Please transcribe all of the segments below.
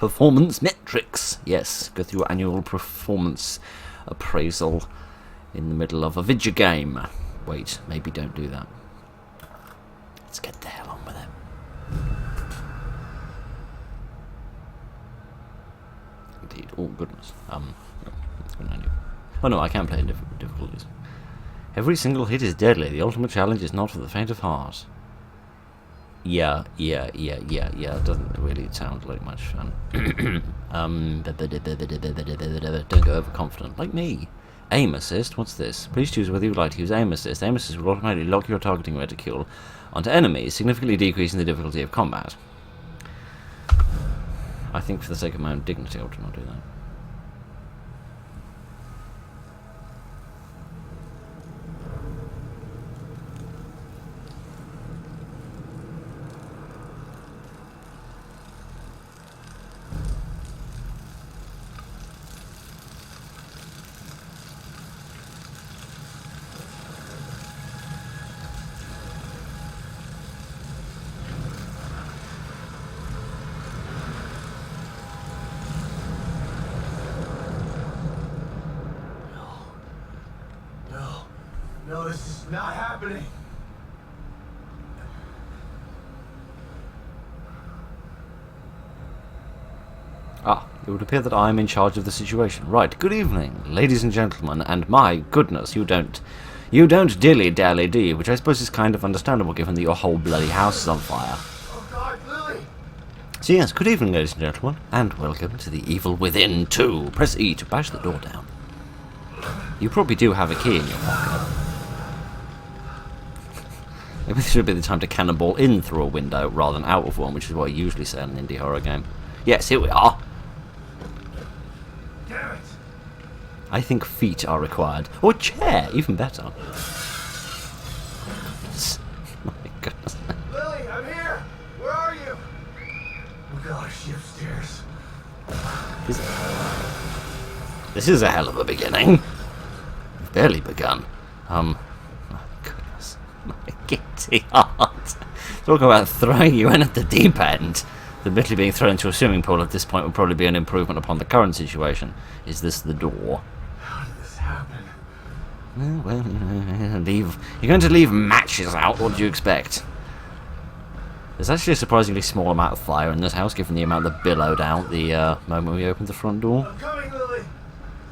performance metrics. Yes, go through your annual performance appraisal in the middle of a video game. Wait, maybe don't do that. Let's get the hell on with it. Indeed. Oh, goodness. What's going on here? Oh no, I can play in different difficulties. Every single hit is deadly. The ultimate challenge is not for the faint of heart. Yeah. It doesn't really sound like much fun. Don't go overconfident. Like me. Aim assist? What's this? Please choose whether you would like to use aim assist. Aim assist will automatically lock your targeting reticule onto enemies, significantly decreasing the difficulty of combat. I think for the sake of my own dignity, I would not do that. No, this is not happening. Ah, it would appear that I am in charge of the situation. Right, good evening, ladies and gentlemen, and my goodness, you don't dilly-dally, do you? Which I suppose is kind of understandable, given that your whole bloody house is on fire. Oh God, Lily! So yes, good evening, ladies and gentlemen, and welcome to The Evil Within 2. Press E to bash the door down. You probably do have a key in your pocket. Maybe this should be the time to cannonball in through a window rather than out of one, which is what I usually say in an indie horror game. Yes, here we are. Damn it! I think feet are required. Or a chair, even better. My goodness. Lily, I'm here! Where are you? Oh God, she upstairs. This is a hell of a beginning. We've barely begun. My goodness. My giddy heart. Talk about throwing you in at the deep end. Admittedly, being thrown into a swimming pool at this point would probably be an improvement upon the current situation. Is this the door? How did this happen? Well, you're going to leave matches out. What do you expect? There's actually a surprisingly small amount of fire in this house, given the amount that billowed out the moment we opened the front door. I'm coming, Lily!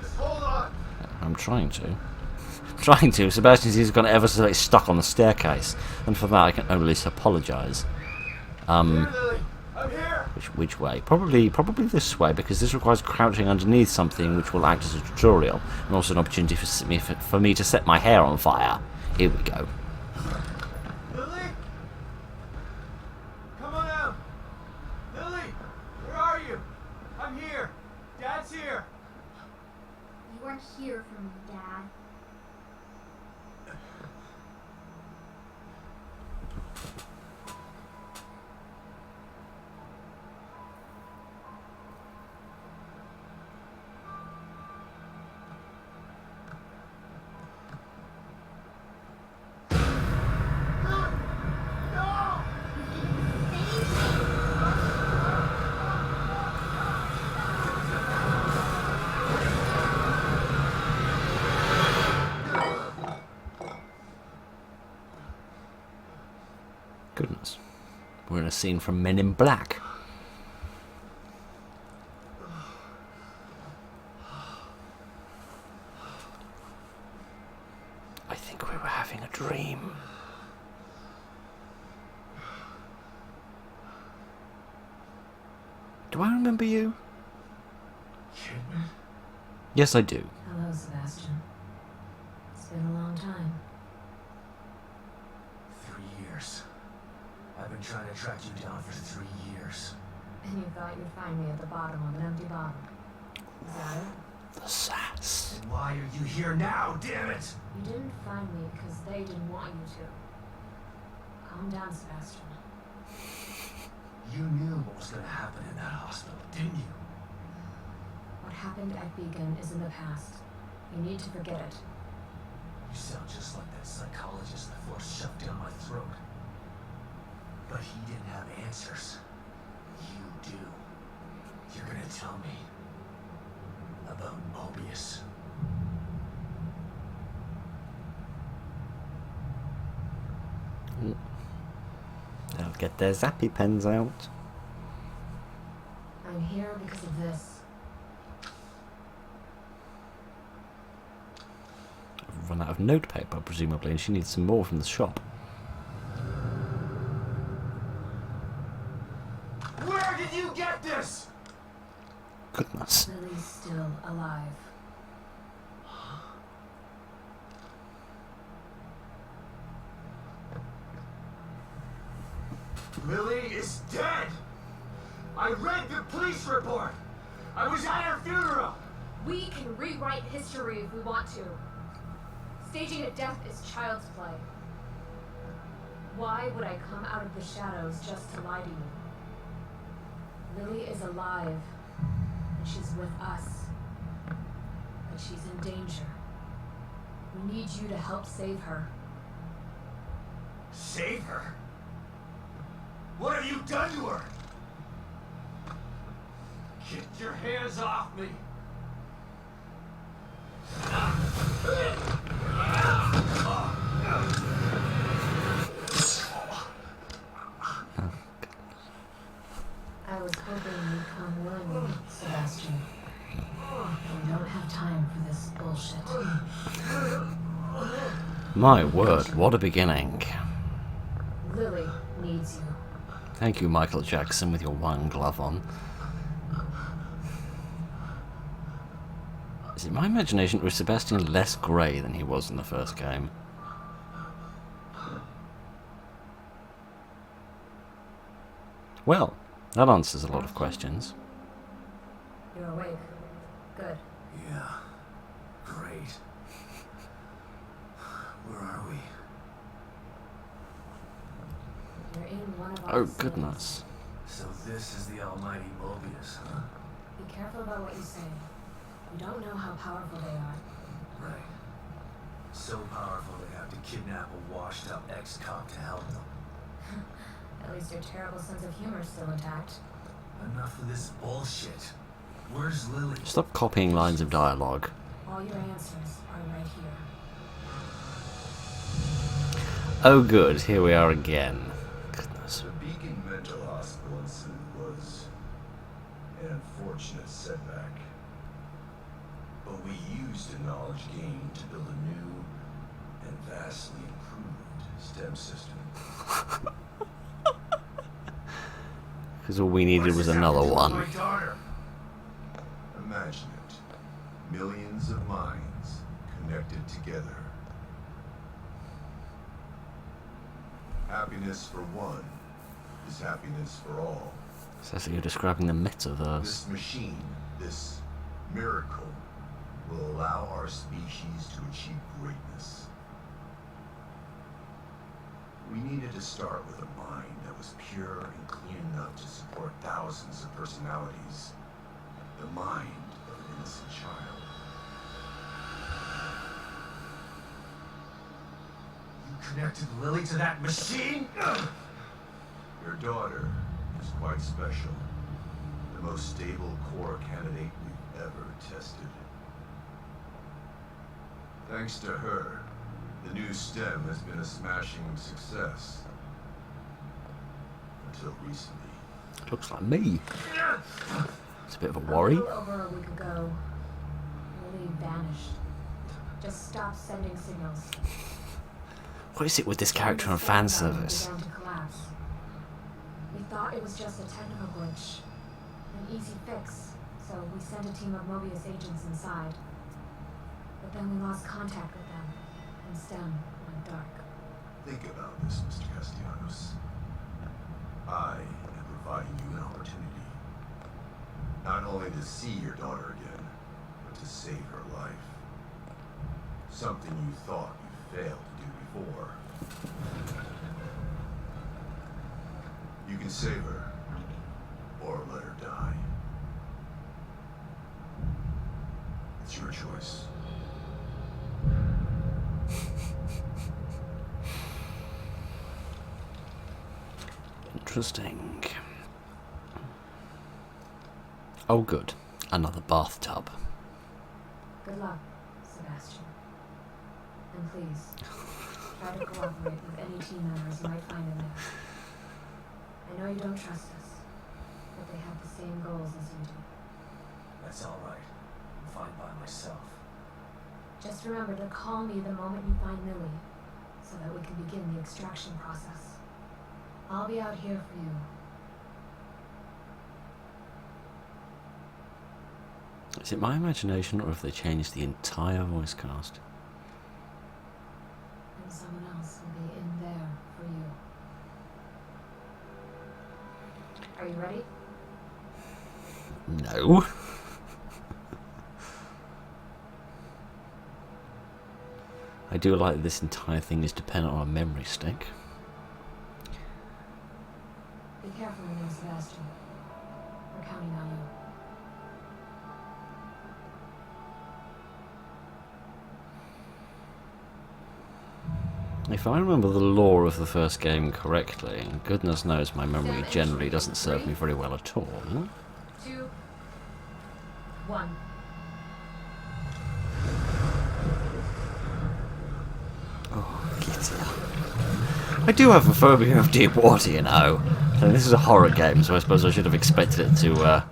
Just hold on! I'm trying to. Sebastian's he's gone ever so stuck on the staircase, and for that I can only apologise. Here, Lily! I'm here! Which way? Probably this way, because this requires crouching underneath something which will act as a tutorial, and also an opportunity for me to set my hair on fire. Here we go. Lily? Come on out! Lily! Where are you? I'm here! Dad's here! You weren't here for me, Dad. Goodness. We're in a scene from Men in Black. I think we were having a dream. Do I remember you? Kidman? Yes, I do. Hello, Sebastian. It's been a long time. 3 years. I've been trying to track you down for 3 years. And you thought you'd find me at the bottom of an empty bottle. Is that it? The sass. And why are you here now, damn it? You didn't find me because they didn't want you to. Calm down, Sebastian. You knew what was going to happen in that hospital, didn't you? What happened at Beacon is in the past. You need to forget it. You sound just like that psychologist the force shoved down my throat. But he didn't have answers. You do. You're tell me about Mobius? They'll get their zappy pens out. I'm here because of this. I've run out of notepaper, presumably, and she needs some more from the shop. Where did you get this? Goodness. Lily's still alive. Lily is dead! I read the police report! I was at her funeral! We can rewrite history if we want to. Staging a death is child's play. Why would I come out of the shadows just to lie to you? Lily is alive, and she's with us. But she's in danger. We need you to help save her. Save her? What have you done to her? Get your hands off me! I was hoping you'd come willingly, Sebastian. We don't have time for this bullshit. My word, what a beginning. Lily needs you. Thank you, Michael Jackson, with your one glove on. Is it my imagination, or is Sebastian less grey than he was in the first game? Well, that answers a lot of questions. You're awake. Good. Yeah. Great. Where are we? You're in one of our Oh, cells. goodness. So this is the almighty Mobius, huh? Be careful about what you say. We don't know how powerful they are. Right. So powerful they have to kidnap a washed-up ex-cop to help them. At least your terrible sense of humor is still intact. Enough of this bullshit. Where's Lily? Stop copying lines of dialogue. All your answers are right here. Oh good, here we are again. Goodness. The Beacon Mental Hospital incident was an unfortunate setback. But we used the knowledge gained to build a new and vastly improved STEM system. Because all we needed was another one. My daughter. Imagine it. Millions of minds connected together. Happiness for one is happiness for all. So that's like you're describing the metaverse. This machine, this miracle, will allow our species to achieve greatness. We needed to start with a mind that was pure and clean enough to support thousands of personalities. The mind of an innocent child. You connected Lily to that machine? Your daughter is quite special. The most stable core candidate we've ever tested. Thanks to her, the new STEM has been a smashing success. Until recently. Looks like me. It's a bit of a worry. A little over a week ago, Lily vanished. Just stopped sending signals. What is it with this character and fan The system service? began to collapse. We thought it was just a technical glitch, an easy fix, so we sent a team of Mobius agents inside. But then we lost contact with them, and STEM went dark. Think about this, Mr. Castellanos. I am providing you an opportunity. Not only to see your daughter again, but to save her life. Something you thought you failed to do before. You can save her, or let her die. It's your choice. Interesting. Oh, good. Another bathtub. Good luck, Sebastian. And please, try to cooperate with any team members you might find in there. I know you don't trust us, but they have the same goals as you do. That's all right. I'm fine by myself. Just remember to call me the moment you find Lily, so that we can begin the extraction process. I'll be out here for you. Is it my imagination, or have they changed the entire voice cast? And someone else will be in there for you. Are you ready? No. I do like that this entire thing is dependent on a memory stick. Be careful in there, Sebastian. We're counting on you. If I remember the lore of the first game correctly, and goodness knows my memory generally doesn't serve me very well at all. 2, 1. Oh, Kitty. I do have a phobia of deep water, you know. And this is a horror game, so I suppose I should have expected it to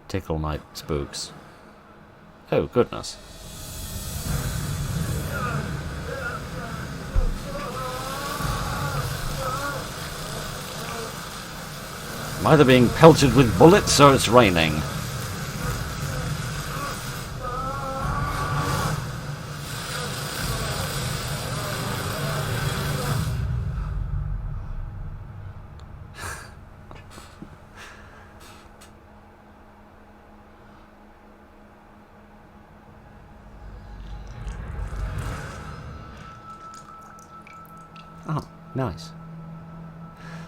tickle my spooks. Oh, goodness. I'm either being pelted with bullets or it's raining. Oh, nice.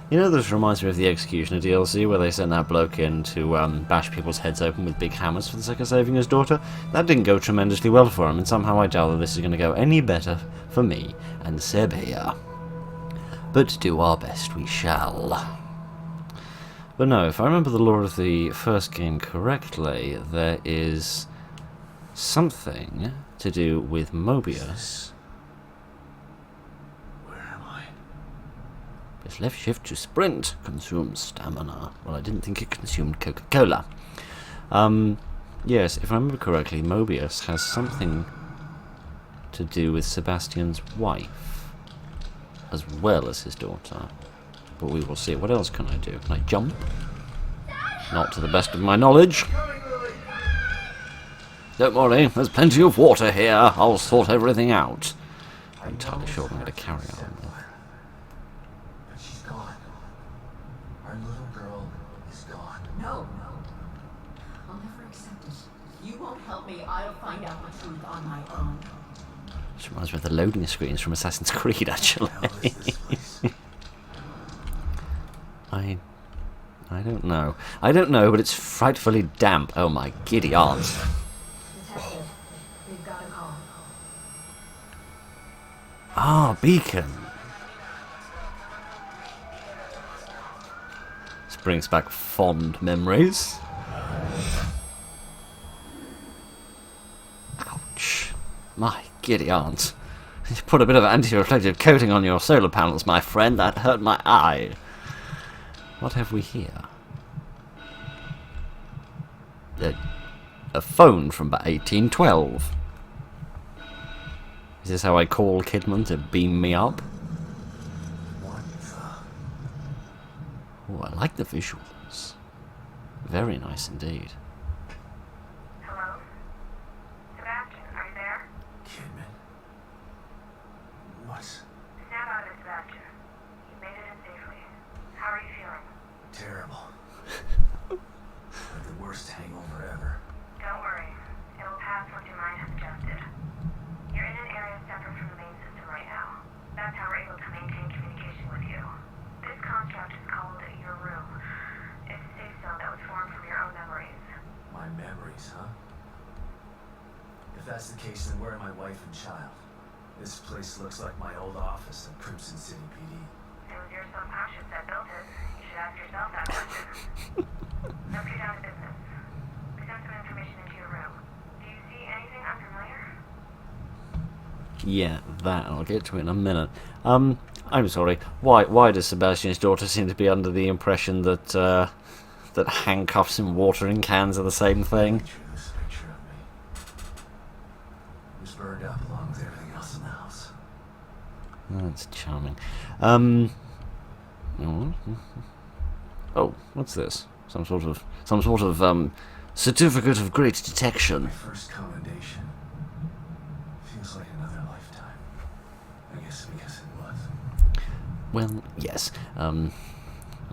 You know, this reminds me of the Executioner DLC, where they sent that bloke in to bash people's heads open with big hammers for the sake of saving his daughter. That didn't go tremendously well for him, and somehow I doubt that this is going to go any better for me and Seb here. But do our best we shall. But no, if I remember the lore of the first game correctly, there is something to do with Mobius. Left shift to sprint consumes stamina. Well, I didn't think it consumed Coca-Cola. Yes, if I remember correctly, Mobius has something to do with Sebastian's wife, as well as his daughter. But we will see. What else can I do? Can I jump? Not to the best of my knowledge. Don't worry, there's plenty of water here. I'll sort everything out. I'm entirely sure I'm going to carry on. I'll find out the truth on my own. Which reminds me of the loading screens from Assassin's Creed, actually. I don't know. I don't know, but it's frightfully damp. Oh my giddy aunt. Detective, we've got a call. Ah, beacon. This brings back fond memories. My giddy aunt. You put a bit of anti-reflective coating on your solar panels, my friend. That hurt my eye. What have we here? A phone from about 1812. Is this how I call Kidman to beam me up? Oh, I like the visuals. Very nice indeed. If that's the case, then where are my wife and child? This place looks like my old office in Crimson City PD. It was your subconscious that built it. You should ask yourself that question. Let's get down to business. Yeah, that. I'll get to it in a minute. I'm sorry. Why does Sebastian's daughter seem to be under the impression that that handcuffs and watering cans are the same thing? Drew this picture of me. It was burned up along with everything else in the house. That's charming. Oh, what's this? Some sort of certificate of great detection. My first commendation. Feels like another lifetime. I guess because it was. Well, yes.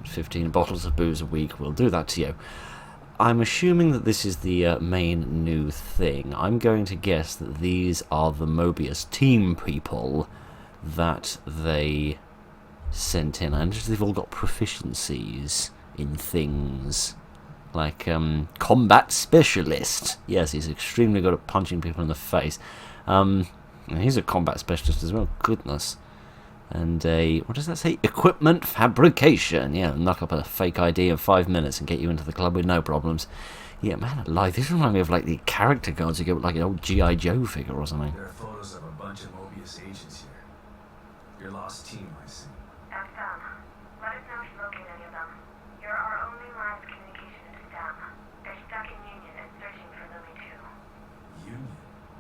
15 bottles of booze a week will do that to you. I'm assuming that this is the main new thing. I'm going to guess that these are the Mobius team people that they sent in. And they've all got proficiencies in things. Like, combat specialist. Yes, he's extremely good at punching people in the face. And he's a combat specialist as well. Goodness. And what does that say? Equipment fabrication. Yeah, knock up a fake ID in 5 minutes and get you into the club with no problems. Yeah, man alive. This reminds me of like the character cards you get with like an old G.I. Joe figure or something. There are photos of a bunch of Mobius agents here. Your lost team, I see. That's them. Let us know if you locate any of them. You're our only line of communication into STEM. They're stuck in Union and searching for Lily too. Union?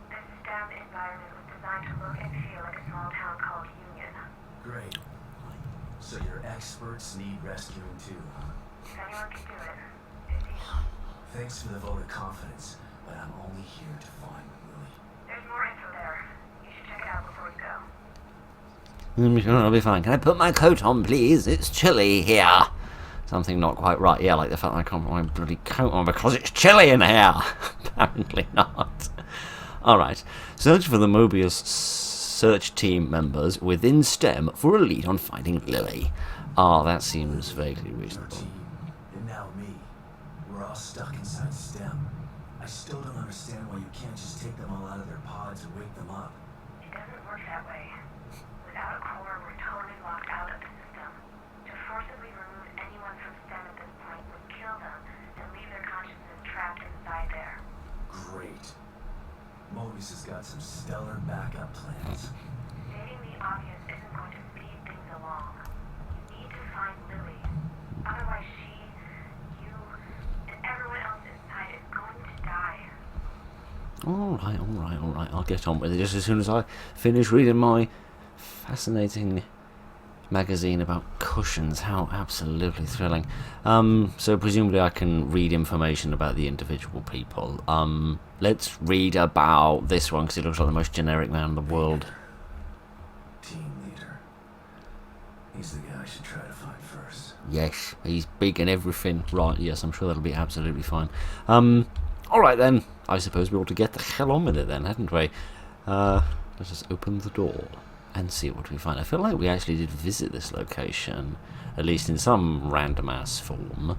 This STEM environment was designed to look and feel like a small town called Union. Great. So your experts need rescuing too, huh? If anyone can do it, it's you. Thanks for the vote of confidence, but I'm only here to find Lily. There's more info there. You should check it out before you go. I'll be fine. Can I put my coat on, please? It's chilly here. Something not quite right. Yeah, like the fact that I can't put my bloody coat on because it's chilly in here. Apparently not. Alright. Search for the Mobius search team members within STEM for a lead on finding Lily. Ah, that seems vaguely Your reasonable. team, and now me. We're all stuck inside STEM. I still don't understand why you can't just take them all out of their pods and wake them up. It doesn't work that way. Without a core, we're totally locked out of the system. To forcibly remove anyone from STEM at this point would kill them and leave their consciousness trapped inside there. Great. Mobius has got some stellar backup plans. Stating the obvious isn't going to speed things along. You need to find Lily. Otherwise she, you, and everyone else inside is going to die. Alright. I'll get on with it just as soon as I finish reading my fascinating magazine about cushions. How absolutely thrilling. So presumably I can read information about the individual people. Let's read about this one because he looks like the most generic man in the world. Team leader. He's the guy I should try to find first. Yes, he's big and everything. Right, yes, I'm sure that'll be absolutely fine. Alright then. I suppose we ought to get the hell on with it then, hadn't we? Let us open the door and see what we find. I feel like we actually did visit this location, at least in some random ass form,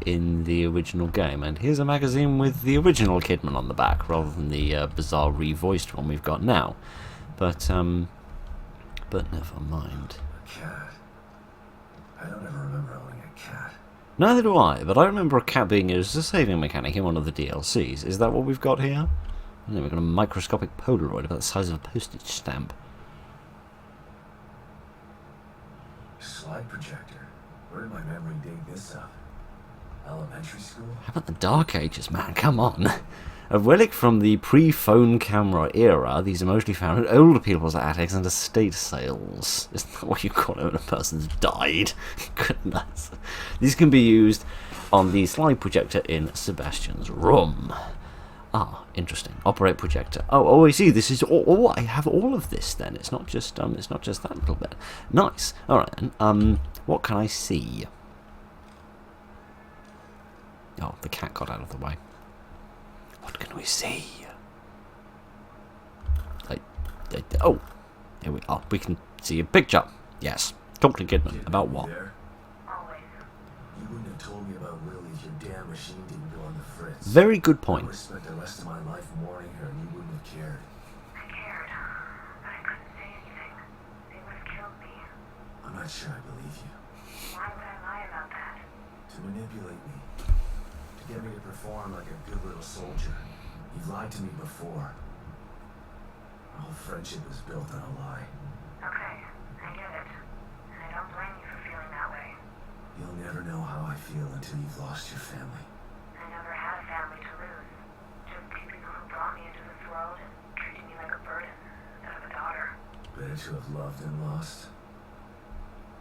in the original game. And here's a magazine with the original Kidman on the back, rather than the bizarre revoiced one we've got now. But never mind. A cat. I don't ever remember owning a cat. Neither do I, but I remember a cat being used as a saving mechanic in one of the DLCs. Is that what we've got here? And then we've got a microscopic Polaroid about the size of a postage stamp. Slide projector. Where did my memory dig this up? Elementary school? How about the Dark Ages, man? Come on. A relic from the pre-phone camera era, these are mostly found in older people's attics and estate sales. Isn't that what you call it when a person's died? Goodness. These can be used on the slide projector in Sebastian's room. Ah, interesting. Operate projector. Oh, I see. This is all. I have all of this then. It's not just that little bit. Nice. All right then. What can I see? Oh, the cat got out of the way. What can we see? Oh, here we are. We can see a picture. Yes. Talk to Kidman. About what? There? Always. You wouldn't have told me about Lily if your damn machine didn't go on the fritz. Very good I point. would have spent the rest of my life mourning her and you wouldn't have cared. I cared, but I couldn't say anything. They would have killed me. I'm not sure I believe you. Why would I lie about that? To manipulate me. To get me to perform like a good little soldier. You've lied to me before. All friendship is built on a lie. Okay, I get it. And I don't blame you for feeling that way. You'll never know how I feel until you've lost your family. I never had a family to lose. Just two people who brought me into this world and treated me like a burden instead of a daughter. Better to have loved and lost.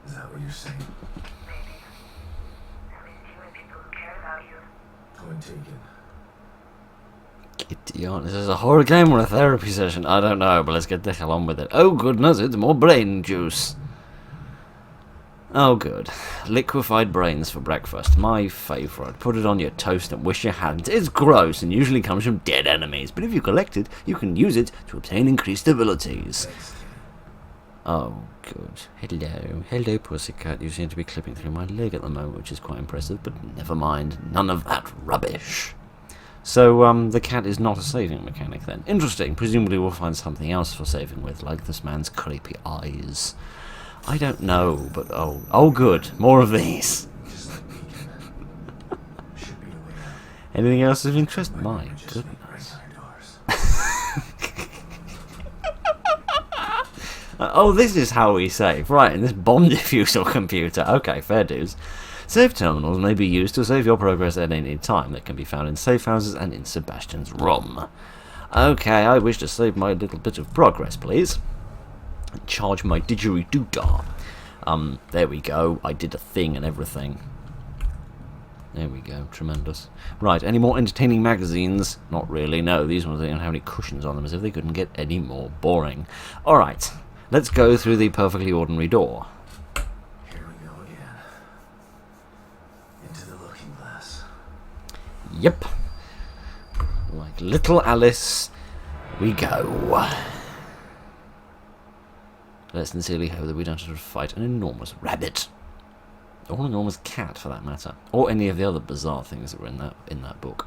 Is that what you're saying? Maybe. At least you and people who cared about you. Point taken. Gideon, is this a horror game or a therapy session? I don't know, but let's get the hell on with it. Oh goodness, it's more brain juice. Oh good. Liquefied brains for breakfast. My favourite. Put it on your toast and wish you hadn't. It's gross and usually comes from dead enemies, but if you collect it, you can use it to obtain increased abilities. Oh, good. Hello. Hello, pussycat. You seem to be clipping through my leg at the moment, which is quite impressive, but never mind. None of that rubbish. So, the cat is not a saving mechanic then. Interesting. Presumably we'll find something else for saving with, like this man's creepy eyes. I don't know, but oh good. More of these. Anything else of interest? My goodness. Oh, this is how we save. Right, in this bomb diffusal computer. Okay, fair dues. Save terminals may be used to save your progress at any time. That can be found in safe houses and in Sebastian's room. Okay, I wish to save my little bit of progress, please. Charge my didgeridoo. There we go. I did a thing and everything. There we go. Tremendous. Right, any more entertaining magazines? Not really, no. These ones don't have any cushions on them, as if they couldn't get any more boring. Alright, let's go through the perfectly ordinary door. Here we go again. Into the looking glass. Yep. Like little Alice, we go. Let's sincerely hope that we don't have to fight an enormous rabbit. Or an enormous cat, for that matter. Or any of the other bizarre things that were in that book.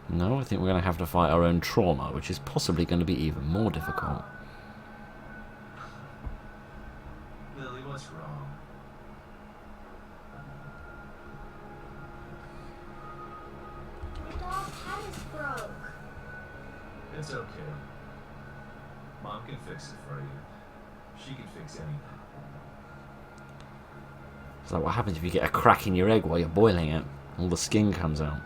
No, I think we're going to have to fight our own trauma, which is possibly going to be even more difficult. Lily, what's wrong? My dog's head is broke. It's okay. Mom can fix it for you. She can fix anything. It's like what happens if you get a crack in your egg while you're boiling it. All the skin comes out.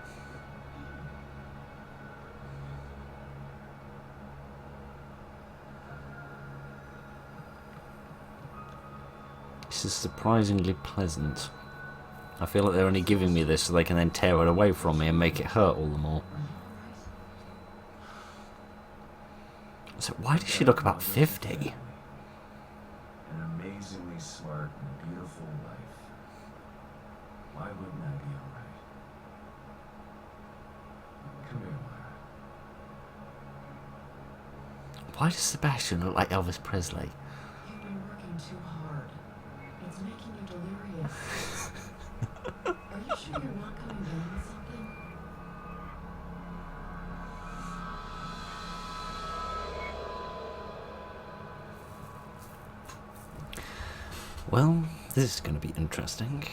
This is surprisingly pleasant. I feel like they're only giving me this so they can then tear it away from me and make it hurt all the more. So why does she look about 50? An amazingly smart and beautiful wife. Why wouldn't I be alright? Come here, Myra. Why does Sebastian look like Elvis Presley? You've been working too hard. It's making you delirious. Are you sure you're not coming down with something? Well, this is going to be interesting.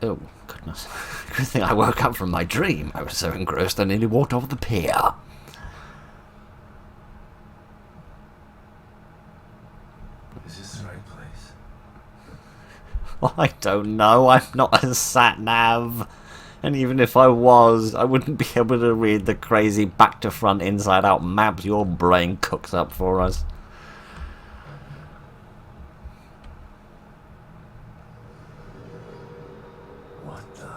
Oh, goodness. Good thing I woke up from my dream. I was so engrossed I nearly walked off the pier. Is this the right place? I don't know. I'm not a sat-nav. And even if I was, I wouldn't be able to read the crazy back-to-front, inside-out maps your brain cooks up for us. What the?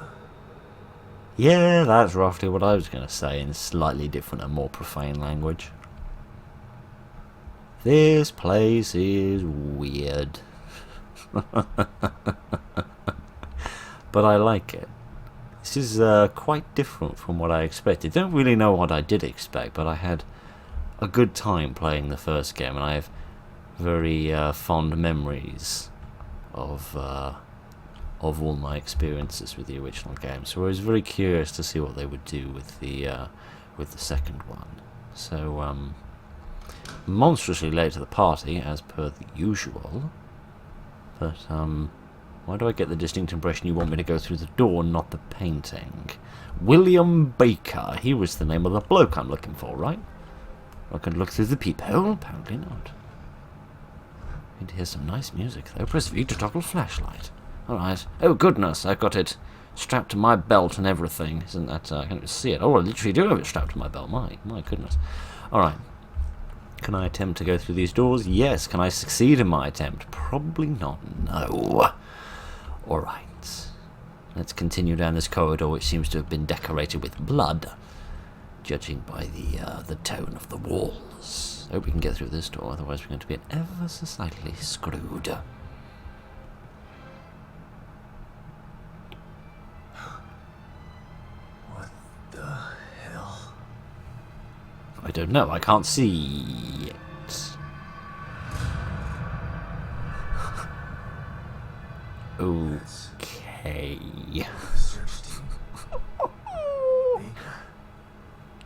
Yeah, that's roughly what I was going to say in slightly different and more profane language. This place is weird. But I like it. This is quite different from what I expected. Don't really know what I did expect, but I had a good time playing the first game, and I have very fond memories of all my experiences with the original game. So I was very curious to see what they would do with the second one. So monstrously late to the party, as per the usual. But Why do I get the distinct impression you want me to go through the door, not the painting? William Baker. He was the name of the bloke I'm looking for, right? I can look through the peephole? Apparently not. Need to hear some nice music, though. Press V to toggle flashlight. Alright. Oh, goodness, I've got it strapped to my belt and everything. Isn't that... I can't even see it. Oh, I literally do have it strapped to my belt. My goodness. Alright. Can I attempt to go through these doors? Yes. Can I succeed in my attempt? Probably not. No. Alright. Let's continue down this corridor, which seems to have been decorated with blood, judging by the tone of the walls. I hope we can get through this door, otherwise we're going to be ever so slightly screwed. What the hell? I don't know, I can't see it. Okay. Search team. Baker.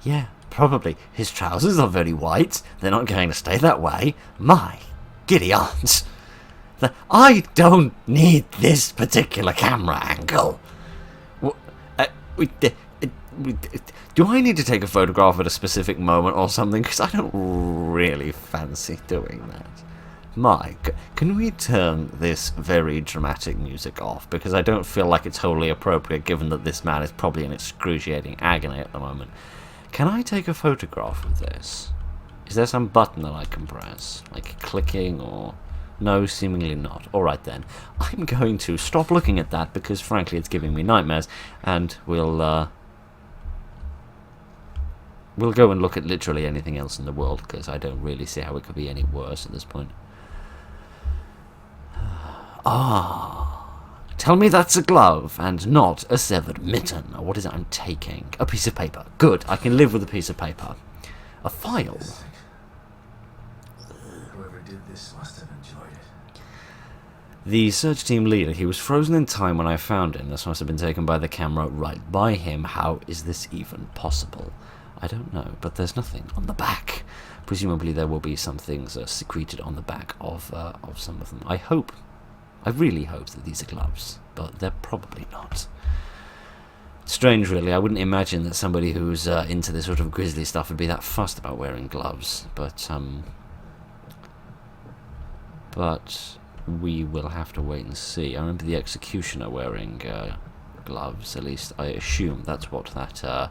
Yeah, probably. His trousers are very white. They're not going to stay that way. My giddy aunts. I don't need this particular camera angle. Do I need to take a photograph at a specific moment or something? Because I don't really fancy doing that. Mike, can we turn this very dramatic music off? Because I don't feel like it's wholly appropriate, given that this man is probably in excruciating agony at the moment. Can I take a photograph of this? Is there some button that I can press? Like clicking or... No, seemingly not. Alright then. I'm going to stop looking at that because frankly it's giving me nightmares. And we'll go and look at literally anything else in the world because I don't really see how it could be any worse at this point. Ah. Tell me that's a glove and not a severed mitten. What is it I'm taking? A piece of paper. Good. I can live with a piece of paper. A file. Whoever did this must have enjoyed it. The search team leader, he was frozen in time when I found him. This must have been taken by the camera right by him. How is this even possible? I don't know, but there's nothing on the back. Presumably there will be some things secreted on the back of some of them. I really hope that these are gloves, but they're probably not. Strange, really. I wouldn't imagine that somebody who's into this sort of grisly stuff would be that fussed about wearing gloves, but we will have to wait and see. I remember the executioner wearing gloves, at least I assume that's what that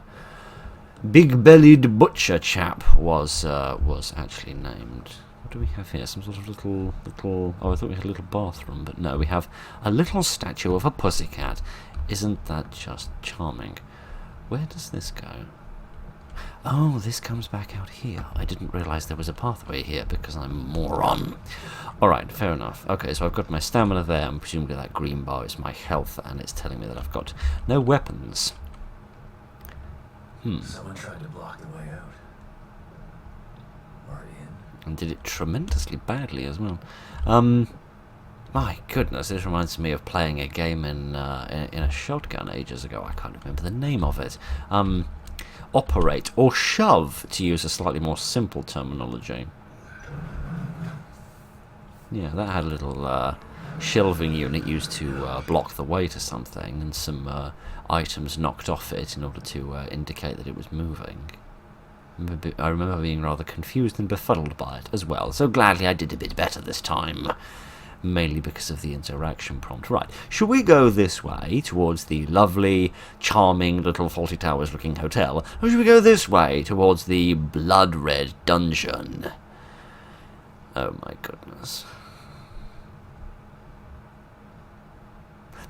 big-bellied butcher chap was actually named. What do we have here? Some sort of little... Oh, I thought we had a little bathroom, but no, we have a little statue of a pussycat. Isn't that just charming? Where does this go? Oh, this comes back out here. I didn't realise there was a pathway here because I'm a moron. Alright, fair enough. Okay, so I've got my stamina there, and presumably that green bar is my health, and it's telling me that I've got no weapons. Someone tried to block the way out. Or in. And did it tremendously badly as well. My goodness, this reminds me of playing a game in a shotgun ages ago. I can't remember the name of it. Operate, or shove, to use a slightly more simple terminology. Yeah, that had a little shelving unit used to block the way to something, and some items knocked off it in order to indicate that it was moving. I remember being rather confused and befuddled by it as well, so gladly I did a bit better this time. Mainly because of the interaction prompt. Right, shall we go this way, towards the lovely, charming little Fawlty Towers looking hotel, or shall we go this way, towards the blood-red dungeon? Oh my goodness.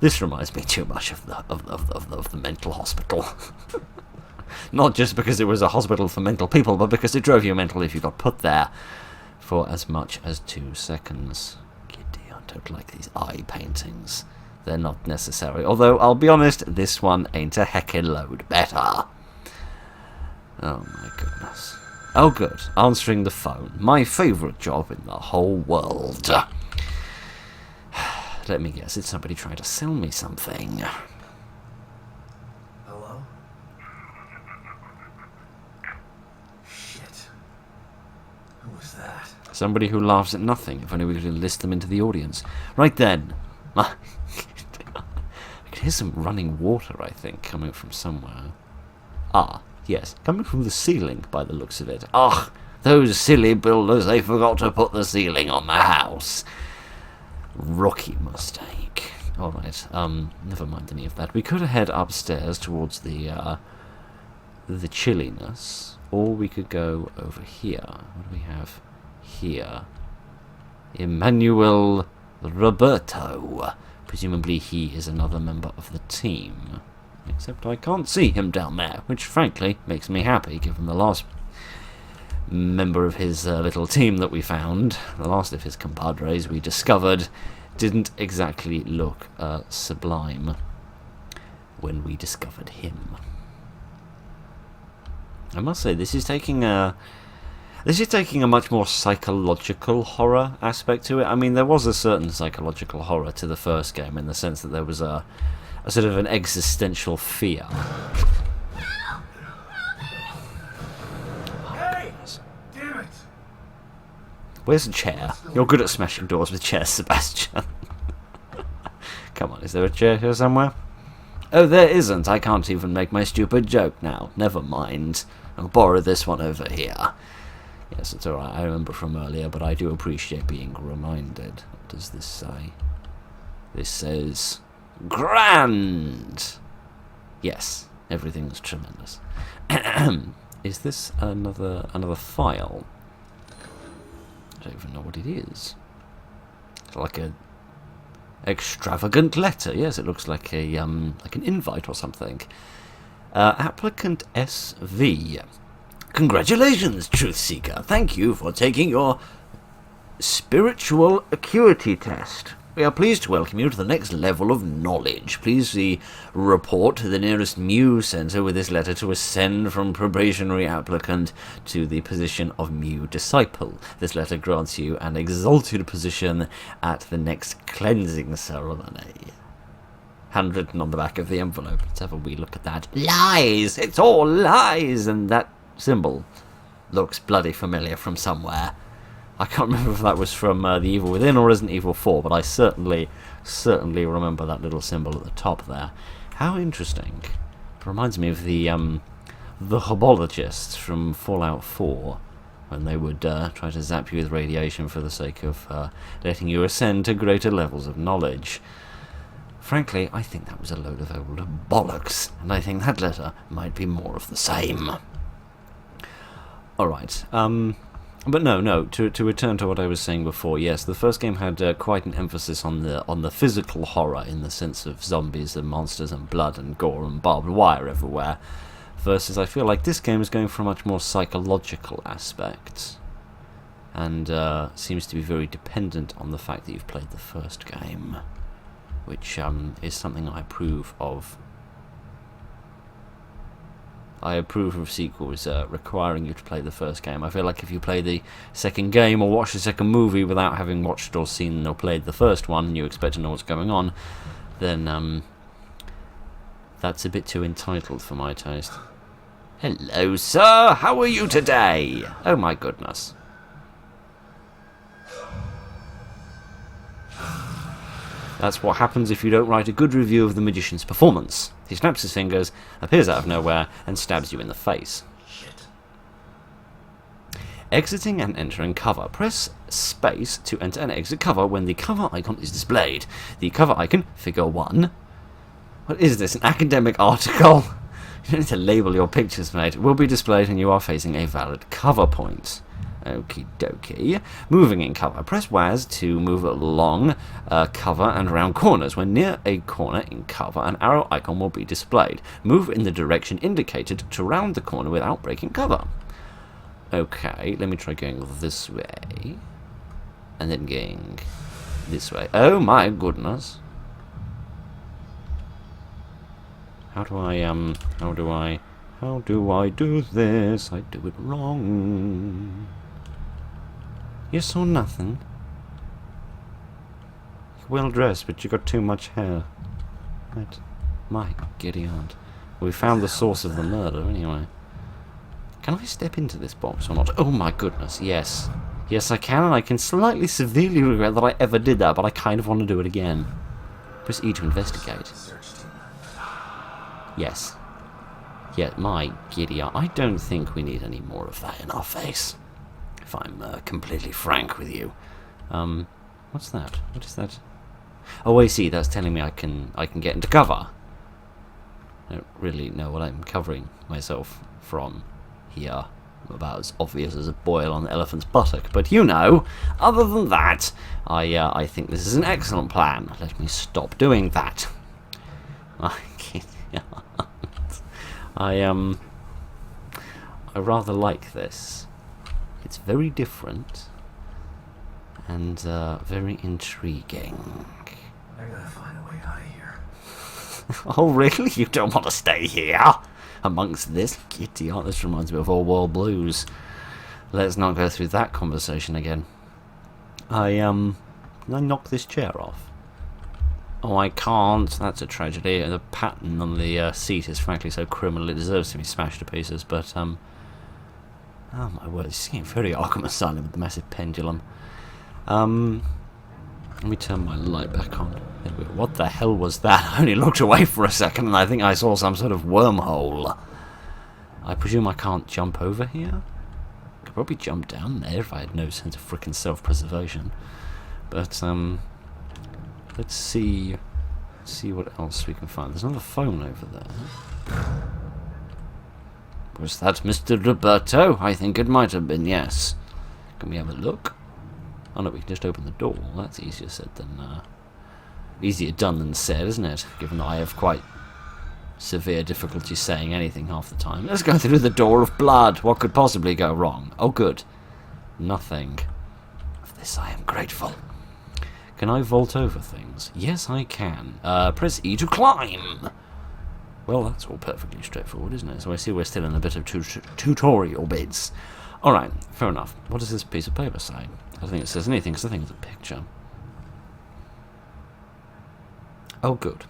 This reminds me too much of the mental hospital. Not just because it was a hospital for mental people, but because it drove you mental if you got put there for as much as 2 seconds. I don't like these eye paintings. They're not necessary. Although, I'll be honest, this one ain't a heckin' load better. Oh my goodness. Oh good, answering the phone. My favourite job in the whole world. Let me guess, it's somebody trying to sell me something. Hello? Shit. Who was that? Somebody who laughs at nothing, if only we could enlist them into the audience. Right then. hear some running water, I think, coming from somewhere. Ah, yes, coming from the ceiling by the looks of it. Ah, those silly builders, they forgot to put the ceiling on the house. Rookie mistake. Alright, never mind any of that. We could head upstairs towards the chilliness, or we could go over here. What do we have here? Emmanuel Roberto. Presumably he is another member of the team. Except I can't see him down there, which frankly makes me happy, given the last member of his little team that we found, the last of his compadres we discovered, didn't exactly look sublime when we discovered him. I must say, this is taking a much more psychological horror aspect to it. I mean, there was a certain psychological horror to the first game, in the sense that there was a sort of an existential fear. Hey! Damn it! Where's the chair? You're good at smashing doors with chairs, Sebastian. Come on, is there a chair here somewhere? Oh, there isn't. I can't even make my stupid joke now. Never mind. I'll borrow this one over here. Yes, it's alright. I remember from earlier, but I do appreciate being reminded. What does this say? This says, grand! Yes, everything's tremendous. Is this another file? I don't even know what it is. It's like a extravagant letter. Yes, it looks like a like an invite or something. Applicant SV. Congratulations, Truth Seeker. Thank you for taking your spiritual acuity test. We are pleased to welcome you to the next level of knowledge. Please see report to the nearest Mu Center with this letter to ascend from probationary applicant to the position of Mu Disciple. This letter grants you an exalted position at the next cleansing ceremony. Handwritten on the back of the envelope. Let's have a wee look at that. Lies! It's all lies! And that symbol looks bloody familiar from somewhere. I can't remember if that was from The Evil Within or Resident Evil 4, but I certainly remember that little symbol at the top there. How interesting. It reminds me of the Hobologists from Fallout 4, when they would try to zap you with radiation for the sake of letting you ascend to greater levels of knowledge. Frankly, I think that was a load of old bollocks, and I think that letter might be more of the same. Alright, but no, to return to what I was saying before, yes, the first game had quite an emphasis on the physical horror, in the sense of zombies and monsters and blood and gore and barbed wire everywhere, versus I feel like this game is going for a much more psychological aspect, and seems to be very dependent on the fact that you've played the first game, which is something I approve of. I approve of sequels requiring you to play the first game. I feel like if you play the second game or watch the second movie without having watched or seen or played the first one, and you expect to know what's going on, then that's a bit too entitled for my taste. Hello, sir! How are you today? Oh my goodness. That's what happens if you don't write a good review of the magician's performance. He snaps his fingers, appears out of nowhere, and stabs you in the face. Shit. Exiting and entering cover. Press space to enter and exit cover when the cover icon is displayed. The cover icon, figure 1. What is this, an academic article? You don't need to label your pictures, mate. Will be displayed when you are facing a valid cover point. Okie dokie. Moving in cover. Press WAS to move along cover and around corners. When near a corner in cover, an arrow icon will be displayed. Move in the direction indicated to round the corner without breaking cover. Okay, let me try going this way. And then going this way. Oh my goodness. How do I do this? I do it wrong. You're so nothing. You're well dressed, but you got too much hair. Right. My giddy aunt. We found the source of the murder, anyway. Can I step into this box or not? Oh my goodness, yes. Yes, I can, and I can slightly, severely regret that I ever did that, but I kind of want to do it again. Press E to investigate. Search team Yes. Yet my giddy, I don't think we need any more of that in our face. If I'm completely frank with you. What's that? What is that? Oh, I see. That's telling me I can get into cover. I don't really know what I'm covering myself from here. About as obvious as a boil on the elephant's buttock, but you know, other than that, I think this is an excellent plan. Let me stop doing that. I rather like this. It's very different and very intriguing. I gotta find a way out of here. Oh, really? You don't want to stay here? Amongst this giddy art? This reminds me of All World Blues. Let's not go through that conversation again. Can I knock this chair off? Oh, I can't. That's a tragedy. The pattern on the seat is frankly so criminal it deserves to be smashed to pieces, but, oh my word, it's getting very Arkham Asylum with the massive pendulum. Let me turn my light back on. What the hell was that? I only looked away for a second and I think I saw some sort of wormhole. I presume I can't jump over here? I could probably jump down there if I had no sense of frickin' self-preservation. But, let's see what else we can find. There's another phone over there. Was that Mr. Roberto? I think it might have been, yes. Can we have a look? Oh no, we can just open the door. That's easier said than easier done than said, isn't it? Given that I have quite severe difficulty saying anything half the time. Let's go through the door of blood. What could possibly go wrong? Oh, good. Nothing. Of this I am grateful. Can I vault over things? Yes, I can. Press E to climb. Well, that's all perfectly straightforward, isn't it? So I see we're still in a bit of tutorial bits. Alright, fair enough. What does this piece of paper say? I don't think it says anything, because I think it's a picture. Oh, good.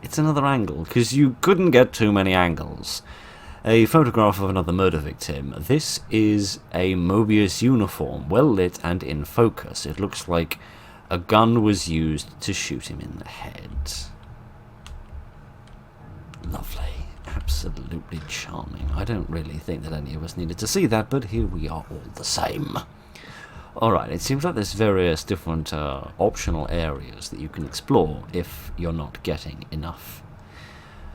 It's another angle, because you couldn't get too many angles. A photograph of another murder victim. This is a Mobius uniform, well lit and in focus. It looks like a gun was used to shoot him in the head. Lovely. Absolutely charming. I don't really think that any of us needed to see that, but here we are all the same. Alright, it seems like there's various different optional areas that you can explore if you're not getting enough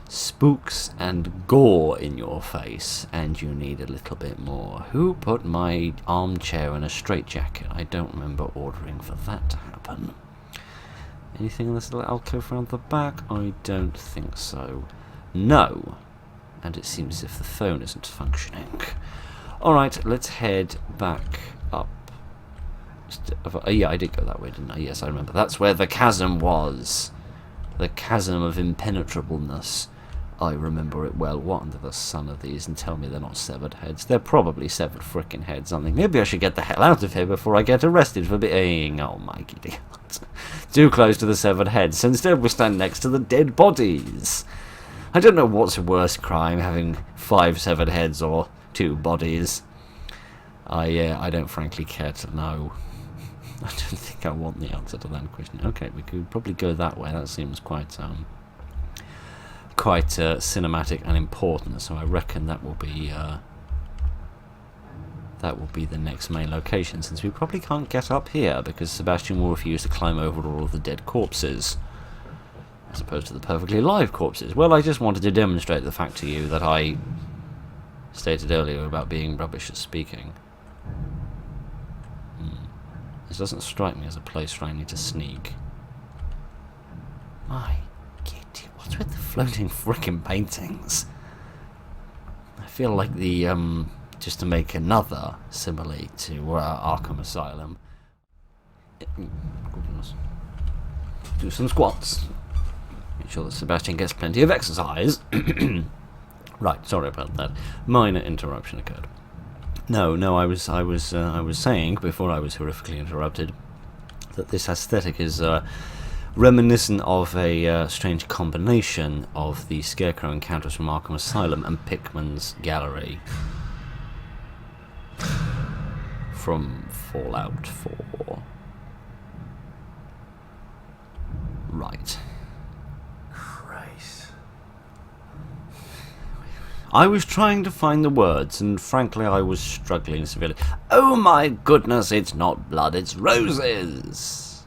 spooks and gore in your face and you need a little bit more. Who put my armchair in a straitjacket? I don't remember ordering for that to happen. Anything in this little alcove around the back? I don't think so. No. And it seems as if the phone isn't functioning. Alright, let's head back up. Yeah, I did go that way, didn't I? Yes, I remember. That's where the chasm was. The chasm of impenetrableness. I remember it well. What under the sun are these? And tell me they're not severed heads. They're probably severed frickin' heads, aren't they? Maybe I should get the hell out of here before I get arrested for being... Oh my giddy. Too close to the severed heads. So instead we stand next to the dead bodies. I don't know what's worse crime, having 5 severed heads or 2 bodies. I don't frankly care to know. I don't think I want the answer to that question. Okay, we could probably go that way. That seems quite cinematic and important. So I reckon that will be the next main location. Since we probably can't get up here because Sebastian will refuse to climb over all of the dead corpses, as opposed to the perfectly live corpses. Well, I just wanted to demonstrate the fact to you that I stated earlier about being rubbish at speaking. This doesn't strike me as a place where I need to sneak. My giddy, what's with the floating frickin' paintings? I feel like the, just to make another simile to Arkham Asylum. Goodness. Do some squats. Make sure that Sebastian gets plenty of exercise. Right, sorry about that. Minor interruption occurred. No, I was saying before I was horrifically interrupted that this aesthetic is reminiscent of a strange combination of the Scarecrow encounters from Arkham Asylum and Pickman's Gallery from Fallout 4. Right. Christ. I was trying to find the words, and frankly I was struggling severely. Oh my goodness, it's not blood, it's roses!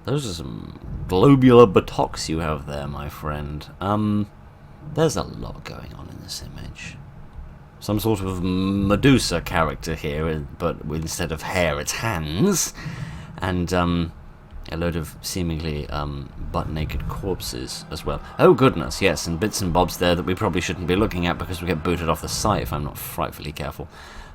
Those are some globular buttocks you have there, my friend. There's a lot going on in this image. Some sort of Medusa character here, but instead of hair, it's hands. And, a load of seemingly butt-naked corpses as well. Oh goodness, yes, and bits and bobs there that we probably shouldn't be looking at because we get booted off the site if I'm not frightfully careful.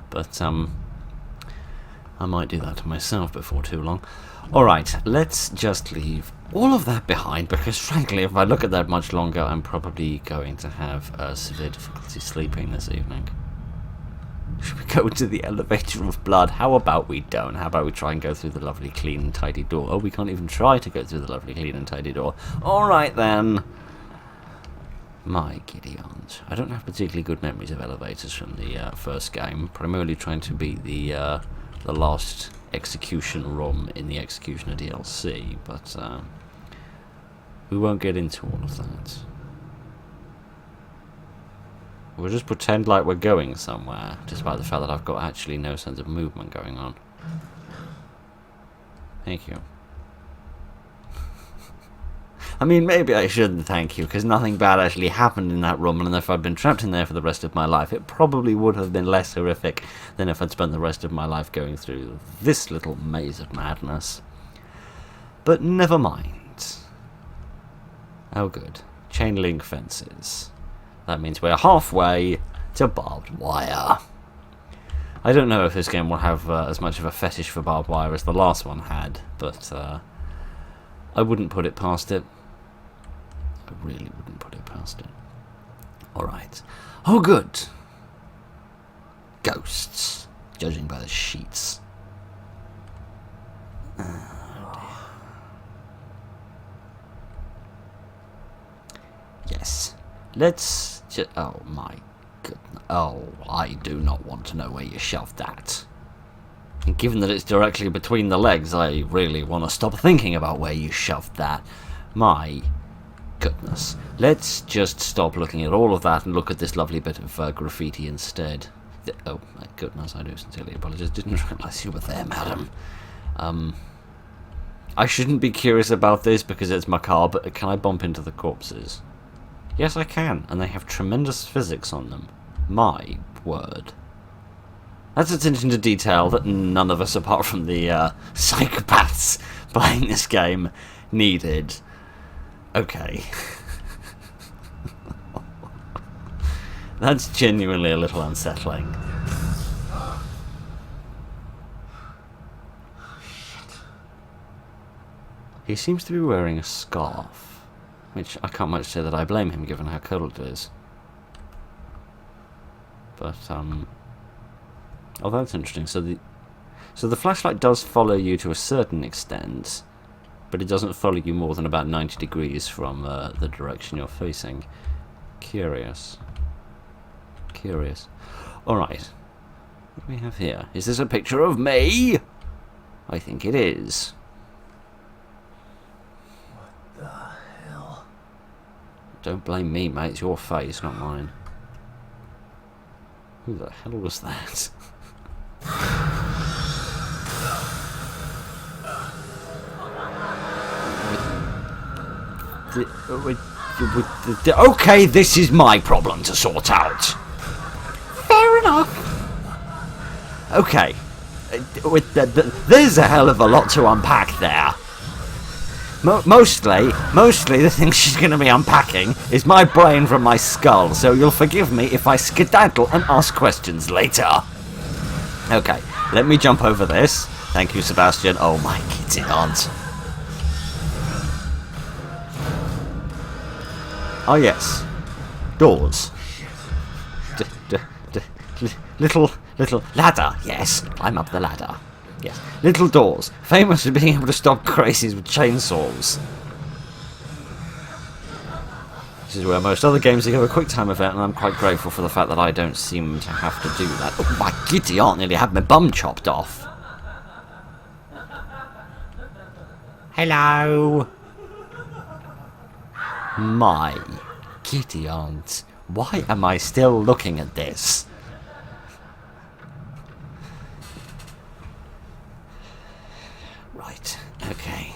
But I might do that to myself before too long. Alright, let's just leave all of that behind because frankly if I look at that much longer I'm probably going to have severe difficulty sleeping this evening. Should we go to the elevator of blood? How about we don't? How about we try and go through the lovely, clean and tidy door? Oh, we can't even try to go through the lovely, clean and tidy door. Alright then. My giddy aunt. I don't have particularly good memories of elevators from the first game. Primarily trying to beat the last execution room in the Executioner DLC. But we won't get into all of that. We'll just pretend like we're going somewhere, despite the fact that I've got actually no sense of movement going on. Thank you. I mean, maybe I shouldn't thank you, because nothing bad actually happened in that room, and if I'd been trapped in there for the rest of my life, it probably would have been less horrific than if I'd spent the rest of my life going through this little maze of madness. But never mind. Oh good. Chain link fences. That means we're halfway to barbed wire. I don't know if this game will have as much of a fetish for barbed wire as the last one had, but I wouldn't put it past it. I really wouldn't put it past it. Alright. Oh good! Ghosts, judging by the sheets. Yes. Let's just... Oh my goodness. Oh, I do not want to know where you shoved that. And given that it's directly between the legs, I really want to stop thinking about where you shoved that. My goodness. Let's just stop looking at all of that and look at this lovely bit of graffiti instead. Oh my goodness, I do sincerely apologize. Didn't realise you were there, madam. I shouldn't be curious about this because it's macabre, but can I bump into the corpses? Yes, I can, and they have tremendous physics on them. My word. That's attention to detail that none of us, apart from the psychopaths playing this game, needed. Okay. That's genuinely a little unsettling. He seems to be wearing a scarf. Which I can't much say that I blame him, given how cold it is. But, oh, that's interesting. So the flashlight does follow you to a certain extent, but it doesn't follow you more than about 90 degrees from the direction you're facing. Curious. Curious. Alright. What do we have here? Is this a picture of me? I think it is. Don't blame me, mate. It's your face, not mine. Who the hell was that? Okay, this is my problem to sort out. Fair enough. Okay. There's a hell of a lot to unpack there. Mostly the thing she's going to be unpacking is my brain from my skull, so you'll forgive me if I skedaddle and ask questions later. Okay, let me jump over this. Thank you, Sebastian. Oh my kitty aunt. Oh yes, doors. Little ladder. Yes, climb up the ladder. Yes, little doors, famous for being able to stop crazies with chainsaws. This is where most other games give a quick time event, and I'm quite grateful for the fact that I don't seem to have to do that. Oh my giddy aunt nearly had my bum chopped off. Hello. My giddy aunt. Why am I still looking at this? Right, okay.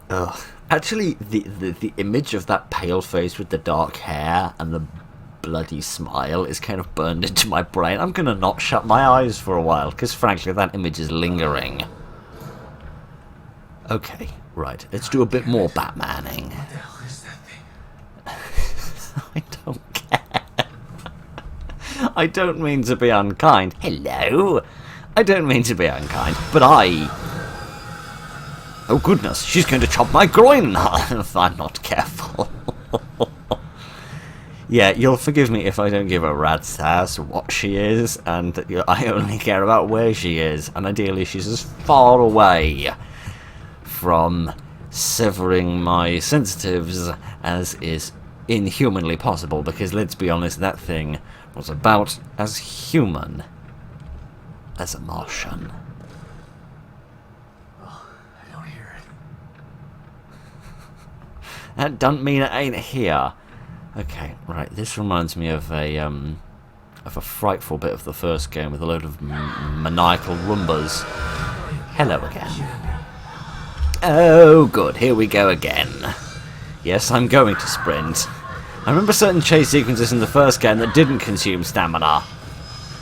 Ugh. Actually, the image of that pale face with the dark hair and the bloody smile is kind of burned into my brain. I'm gonna not shut my eyes for a while, because frankly that image is lingering. Okay, right, let's do a bit more Batmaning. What the hell is that thing? I don't care. I don't mean to be unkind. Hello? I don't mean to be unkind, but oh goodness, she's going to chop my groin if I'm not careful. Yeah, you'll forgive me if I don't give a rat's ass what she is, and I only care about where she is, and ideally she's as far away from severing my sensitives as is inhumanly possible, because let's be honest, that thing was about as human as a Martian. Oh, I don't hear it. That don't mean it ain't here. Okay, right, this reminds me of a frightful bit of the first game with a load of maniacal Roombas. Hello again. Oh, good, here we go again. Yes, I'm going to sprint. I remember certain chase sequences in the first game that didn't consume stamina.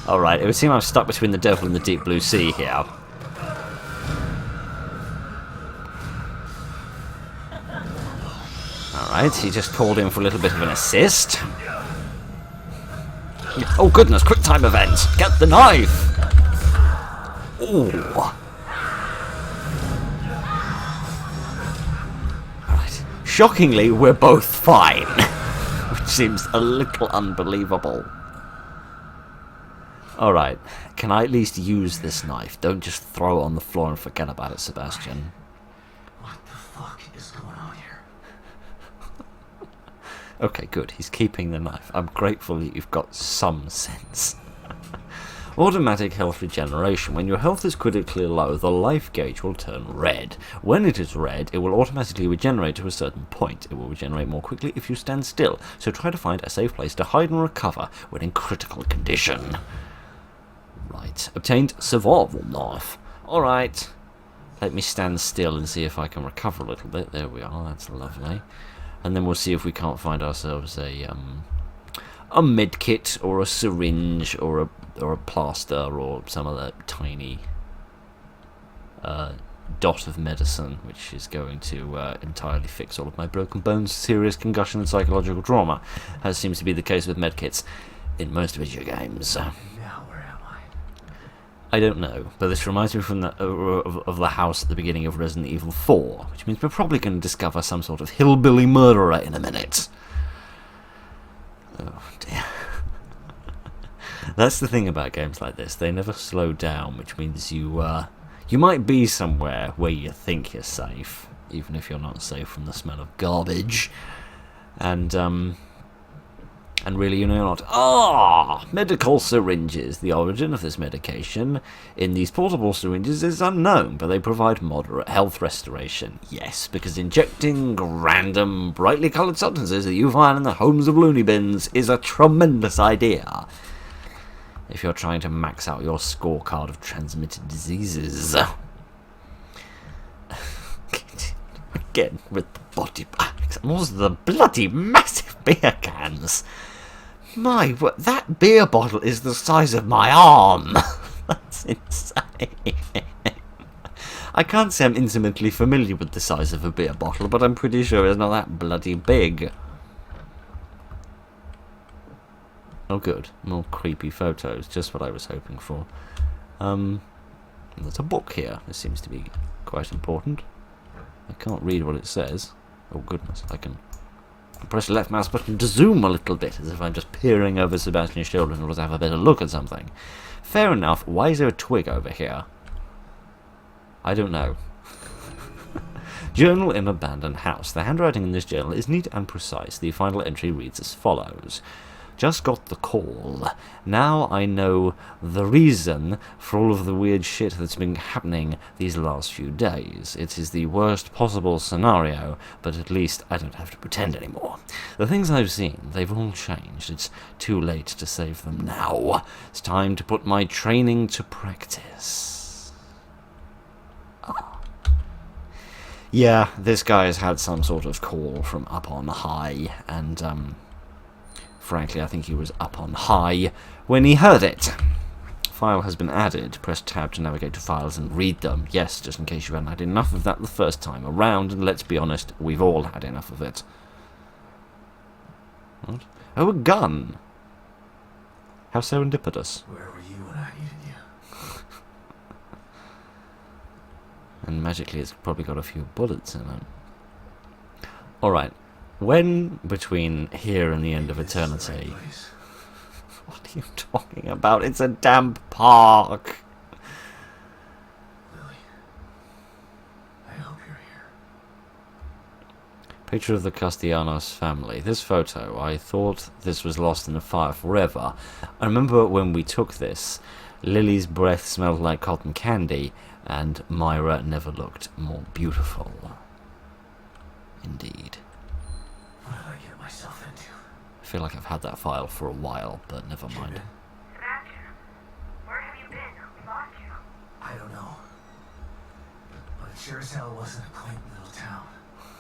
Alright, it would seem I'm stuck between the devil and the deep blue sea here. Alright, he just called in for a little bit of an assist. Oh goodness, quick time event! Get the knife! Ooh. Alright. Shockingly, we're both fine. Which seems a little unbelievable. Alright, can I at least use this knife? Don't just throw it on the floor and forget about it, Sebastian. What the fuck is going on here? Okay, good. He's keeping the knife. I'm grateful that you've got some sense. Automatic health regeneration. When your health is critically low, the life gauge will turn red. When it is red, it will automatically regenerate to a certain point. It will regenerate more quickly if you stand still, so try to find a safe place to hide and recover when in critical condition. Right. Obtained survival knife. Alright. Let me stand still and see if I can recover a little bit. There we are. That's lovely. And then we'll see if we can't find ourselves a med kit or a syringe or a plaster or some other tiny dot of medicine, which is going to entirely fix all of my broken bones, serious concussion, and psychological trauma, as seems to be the case with medkits in most video games. Now where am I? I don't know, but this reminds me from of the house at the beginning of Resident Evil 4, which means we're probably going to discover some sort of hillbilly murderer in a minute. Oh dear. That's the thing about games like this, they never slow down, which means you might be somewhere where you think you're safe, even if you're not safe from the smell of garbage, and really, you know, you're not. Medical syringes. The origin of this medication in these portable syringes is unknown, but they provide moderate health restoration. Yes, because injecting random, brightly coloured substances that you find in the homes of loony bins is a tremendous idea if you're trying to max out your scorecard of transmitted diseases. Again, with the body bags and also the bloody massive beer cans. My, that beer bottle is the size of my arm. That's insane. I can't say I'm intimately familiar with the size of a beer bottle, but I'm pretty sure it's not that bloody big. Oh good, more creepy photos, just what I was hoping for. There's a book here, this seems to be quite important. I can't read what it says. Oh goodness, I can press the left mouse button to zoom a little bit, as if I'm just peering over Sebastian's shoulder and want to have a better look at something. Fair enough, why is there a twig over here? I don't know. Journal in Abandoned House. The handwriting in this journal is neat and precise. The final entry reads as follows. Just got the call. Now I know the reason for all of the weird shit that's been happening these last few days. It is the worst possible scenario, but at least I don't have to pretend anymore. The things I've seen, they've all changed. It's too late to save them now. It's time to put my training to practice. Yeah, this guy has had some sort of call from up on high, and, frankly, I think he was up on high when he heard it. File has been added. Press tab to navigate to files and read them. Yes, just in case you hadn't had enough of that the first time around, and let's be honest, we've all had enough of it. What? Oh, a gun! How serendipitous. Where were you when I needed you? And magically it's probably got a few bullets in it. Alright, when between here and the end of Maybe this is the right eternity... place. What are you talking about? It's a damp park! Lily, I hope you're here. Picture of the Castellanos family. This photo, I thought this was lost in the fire forever. I remember when we took this, Lily's breath smelled like cotton candy, and Myra never looked more beautiful. Indeed. What did I get myself into? I feel like I've had that file for a while, but never mind. Sebastian, where have you been? We lost you. I don't know. But it sure as hell wasn't a quaint little town.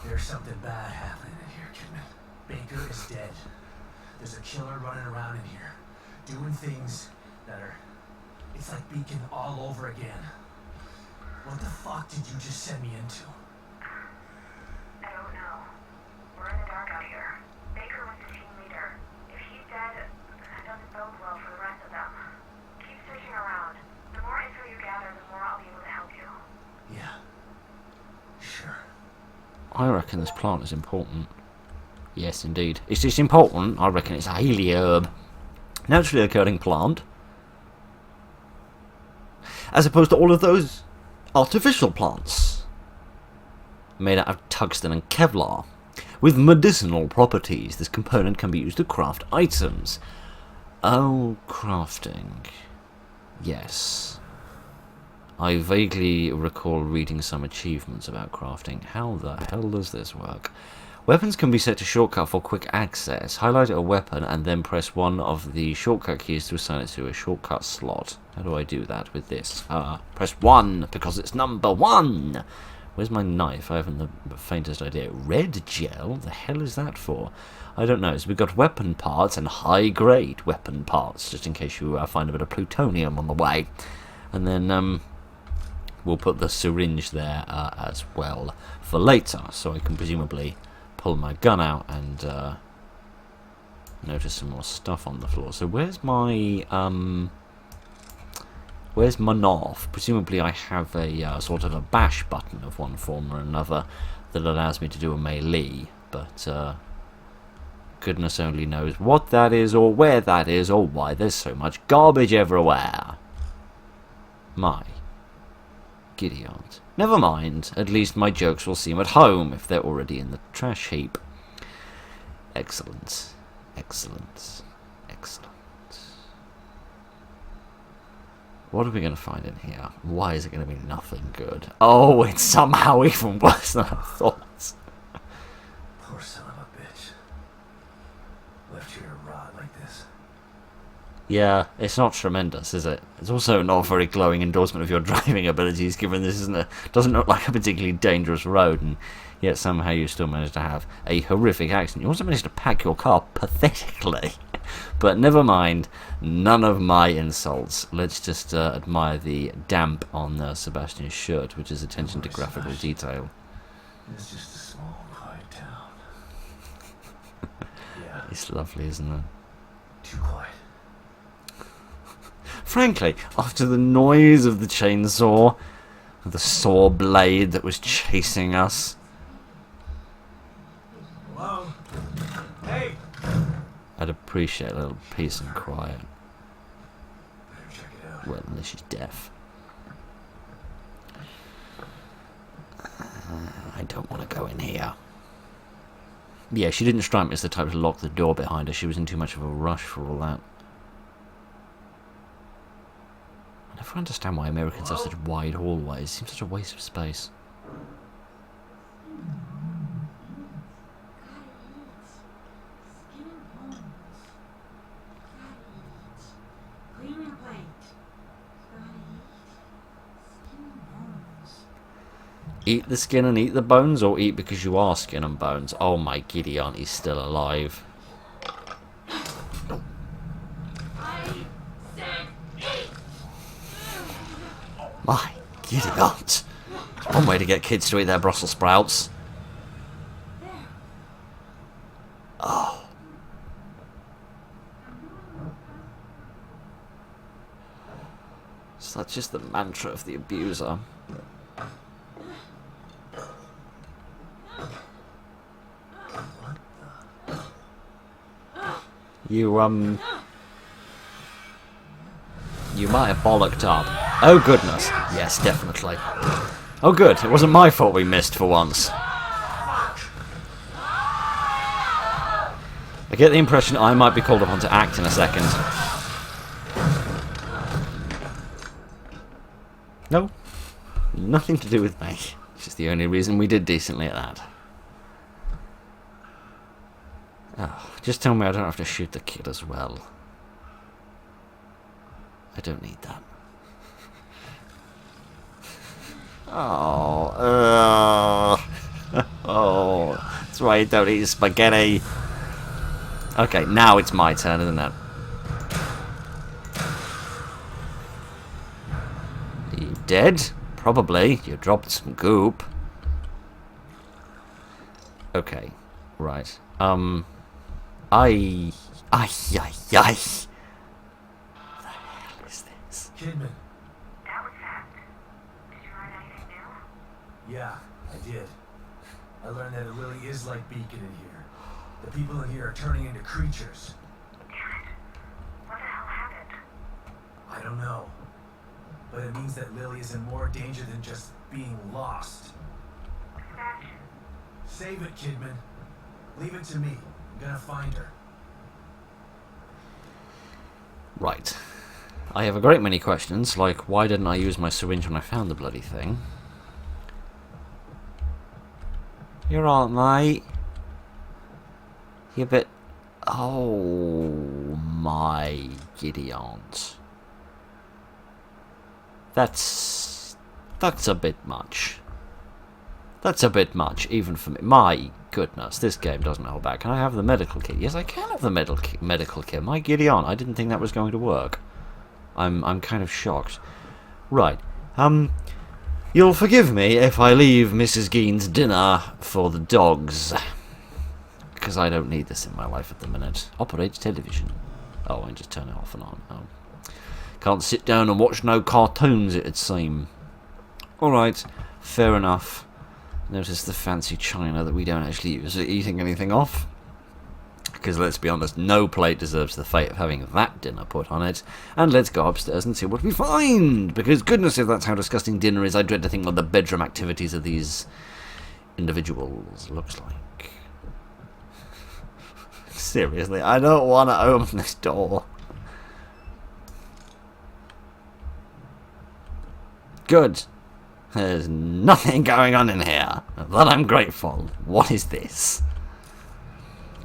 There's something bad happening in here, Kidman. Baker is dead. There's a killer running around in here, doing things that are... It's like Beacon all over again. What the fuck did you just send me into? I don't know. We're in the dark out here. Baker was the team leader. If he's dead, that doesn't bode well for the rest of them. Keep searching around. The more info you gather, the more I'll be able to help you. Yeah. Sure. I reckon this plant is important. Yes, indeed. Is this important? I reckon it's a heliherb. Naturally occurring plant. As opposed to all of those artificial plants. Made out of tungsten and Kevlar. With medicinal properties, this component can be used to craft items. Oh, crafting. Yes. I vaguely recall reading some achievements about crafting. How the hell does this work? Weapons can be set to shortcut for quick access. Highlight a weapon and then press one of the shortcut keys to assign it to a shortcut slot. How do I do that with this? Press 1 because it's number 1! Where's my knife? I haven't the faintest idea. Red gel? The hell is that for? I don't know. So we've got weapon parts and high-grade weapon parts, just in case you find a bit of plutonium on the way. And then we'll put the syringe there as well for later, so I can presumably pull my gun out and notice some more stuff on the floor. So where's my knife? Presumably I have a sort of a bash button of one form or another that allows me to do a melee, but goodness only knows what that is or where that is or why there's so much garbage everywhere. My giddy aunt. Never mind, at least my jokes will seem at home if they're already in the trash heap. Excellent. Excellent. Excellent. What are we going to find in here? Why is it going to be nothing good? Oh, it's somehow even worse than I thought. Poor son of a bitch. Left here to rot like this. Yeah, it's not tremendous, is it? It's also not a very glowing endorsement of your driving abilities, given this doesn't look like a particularly dangerous road, and yet somehow you still managed to have a horrific accident. You also managed to pack your car pathetically. But never mind, none of my insults. Let's just admire the damp on Sebastian's shirt, which is attention to graphical detail. It's just a small, quiet town. Yeah, It's lovely, isn't it? too quiet. Frankly, after the noise of the chainsaw, the saw blade that was chasing us, Hello? Hey! I'd appreciate a little peace and quiet. Better check it out. Well, unless she's deaf. I don't want to go in here. Yeah, she didn't strike me as the type to lock the door behind her. She was in too much of a rush for all that. I never understand why Americans have such wide hallways. It seems such a waste of space. Eat the skin and eat the bones, or eat because you are skin and bones? Oh my giddy aunt, he's still alive. My giddy aunt. It's one way to get kids to eat their Brussels sprouts. Oh. So that's just the mantra of the abuser. You might have bollocked up. Oh goodness. Yes, definitely. Oh good, it wasn't my fault we missed for once. I get the impression I might be called upon to act in a second. No. Nothing to do with me. It's just the only reason we did decently at that. Oh, just tell me I don't have to shoot the kid as well. I don't need that. Oh, oh, that's why you don't eat spaghetti. Okay, now it's my turn, isn't it? Are you dead? Probably. You dropped some goop. Okay, right. Ay. The hell is this? Kidman. That was fast. Did you learn anything new? Yeah, I did. I learned that it really is like Beacon in here. The people in here are turning into creatures. Damn it. What the hell happened? I don't know. But it means that Lily is in more danger than just being lost. Sebastian. Save it, Kidman. Leave it to me. I'm gonna find her. Right. I have a great many questions, like why didn't I use my syringe when I found the bloody thing? You're alright, mate. You're a bit... Oh my giddy aunt. That's a bit much. That's a bit much, even for me. My goodness, this game doesn't hold back. Can I have the medical kit? Yes, I can have the medical kit. My giddy aunt, I didn't think that was going to work. I'm kind of shocked. Right. You'll forgive me if I leave Mrs. Gein's dinner for the dogs. Because I don't need this in my life at the minute. Operate television. Oh, I can just turn it off and on. Oh. Can't sit down and watch no cartoons, it'd seem. Alright, fair enough. Notice the fancy china that we don't actually use for eating anything off. Because let's be honest, no plate deserves the fate of having that dinner put on it. And let's go upstairs and see what we find. Because goodness, if that's how disgusting dinner is, I dread to think what the bedroom activities of these individuals looks like. Seriously, I don't want to open this door. Good. There's nothing going on in here. That I'm grateful. What is this?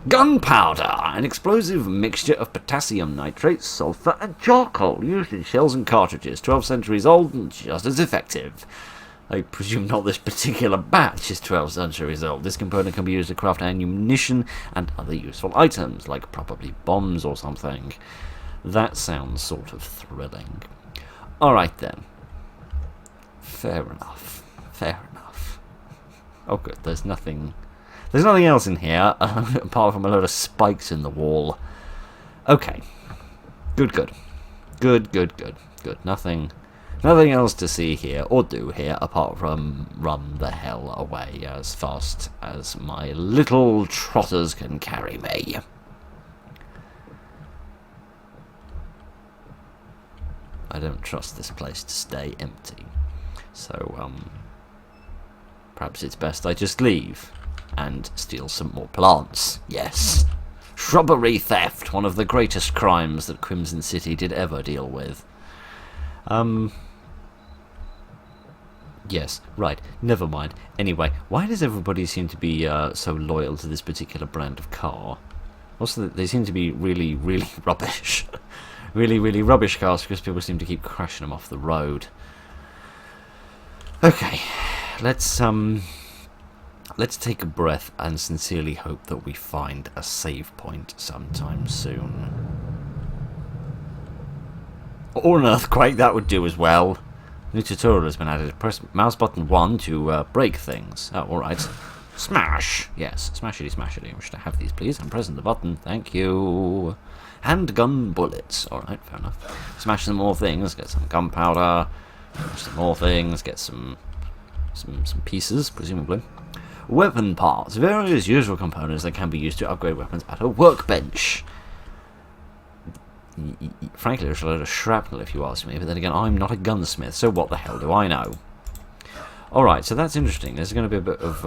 Gunpowder, an explosive mixture of potassium nitrate, sulfur, and charcoal, used in shells and cartridges, 12 centuries old and just as effective. I presume not this particular batch is 12 centuries old. This component can be used to craft ammunition and other useful items, like probably bombs or something. That sounds sort of thrilling. Alright then. Fair enough. Fair enough. Oh good, there's nothing else in here, apart from a load of spikes in the wall. Okay. Good. Nothing else to see here, or do here, apart from run the hell away as fast as my little trotters can carry me. I don't trust this place to stay empty. So, perhaps it's best I just leave. and steal some more plants. Yes. Shrubbery theft, one of the greatest crimes that Crimson City did ever deal with. Yes, right, never mind. Anyway, why does everybody seem to be so loyal to this particular brand of car? Also, they seem to be really, really rubbish. Really, really rubbish cars because people seem to keep crashing them off the road. Okay, let's take a breath and sincerely hope that we find a save point sometime soon. Or an earthquake, that would do as well. New tutorial has been added. Press mouse button 1 to break things. Oh, alright. Smash! Yes, smashity smashity. I wish to have these, please. I'm pressing the button. Thank you. Handgun bullets. Alright, fair enough. Smash some more things. Get some gunpowder. Smash some more things. Get some pieces, presumably. Weapon parts. Various useful components that can be used to upgrade weapons at a workbench. Frankly, there's a load of shrapnel if you ask me, but then again, I'm not a gunsmith, so what the hell do I know? Alright, so that's interesting. There's going to be a bit of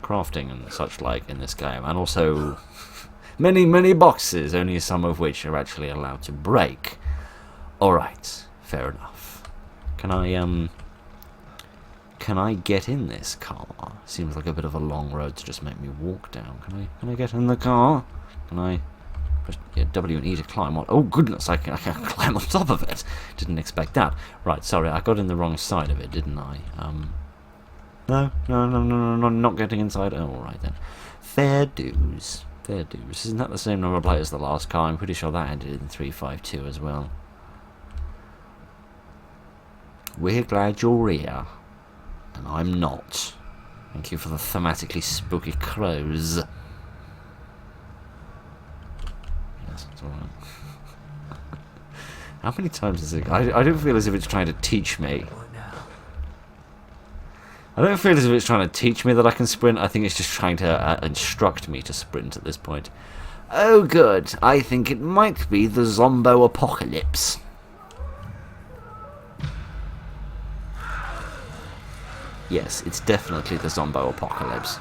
crafting and such like in this game, and also many, many boxes, only some of which are actually allowed to break. Alright, fair enough. Can I get in this car? Seems like a bit of a long road to just make me walk down. Can I get in the car? Can I press W and E to climb on? Oh goodness, I can climb on top of it. Didn't expect that. Right, sorry, I got in the wrong side of it, didn't I? No, not getting inside. Oh, alright then. Fair dues. Fair dues. Isn't that the same number of players as the last car? I'm pretty sure that ended in 352 as well. We're glad you're here. And I'm not. Thank you for the thematically spooky crows. Yes, it's alright. How many times is it? I don't feel as if it's trying to teach me. I don't feel as if it's trying to teach me that I can sprint. I think it's just trying to instruct me to sprint at this point. Oh good, I think it might be the Zombo Apocalypse. Yes, it's definitely the Zombo Apocalypse.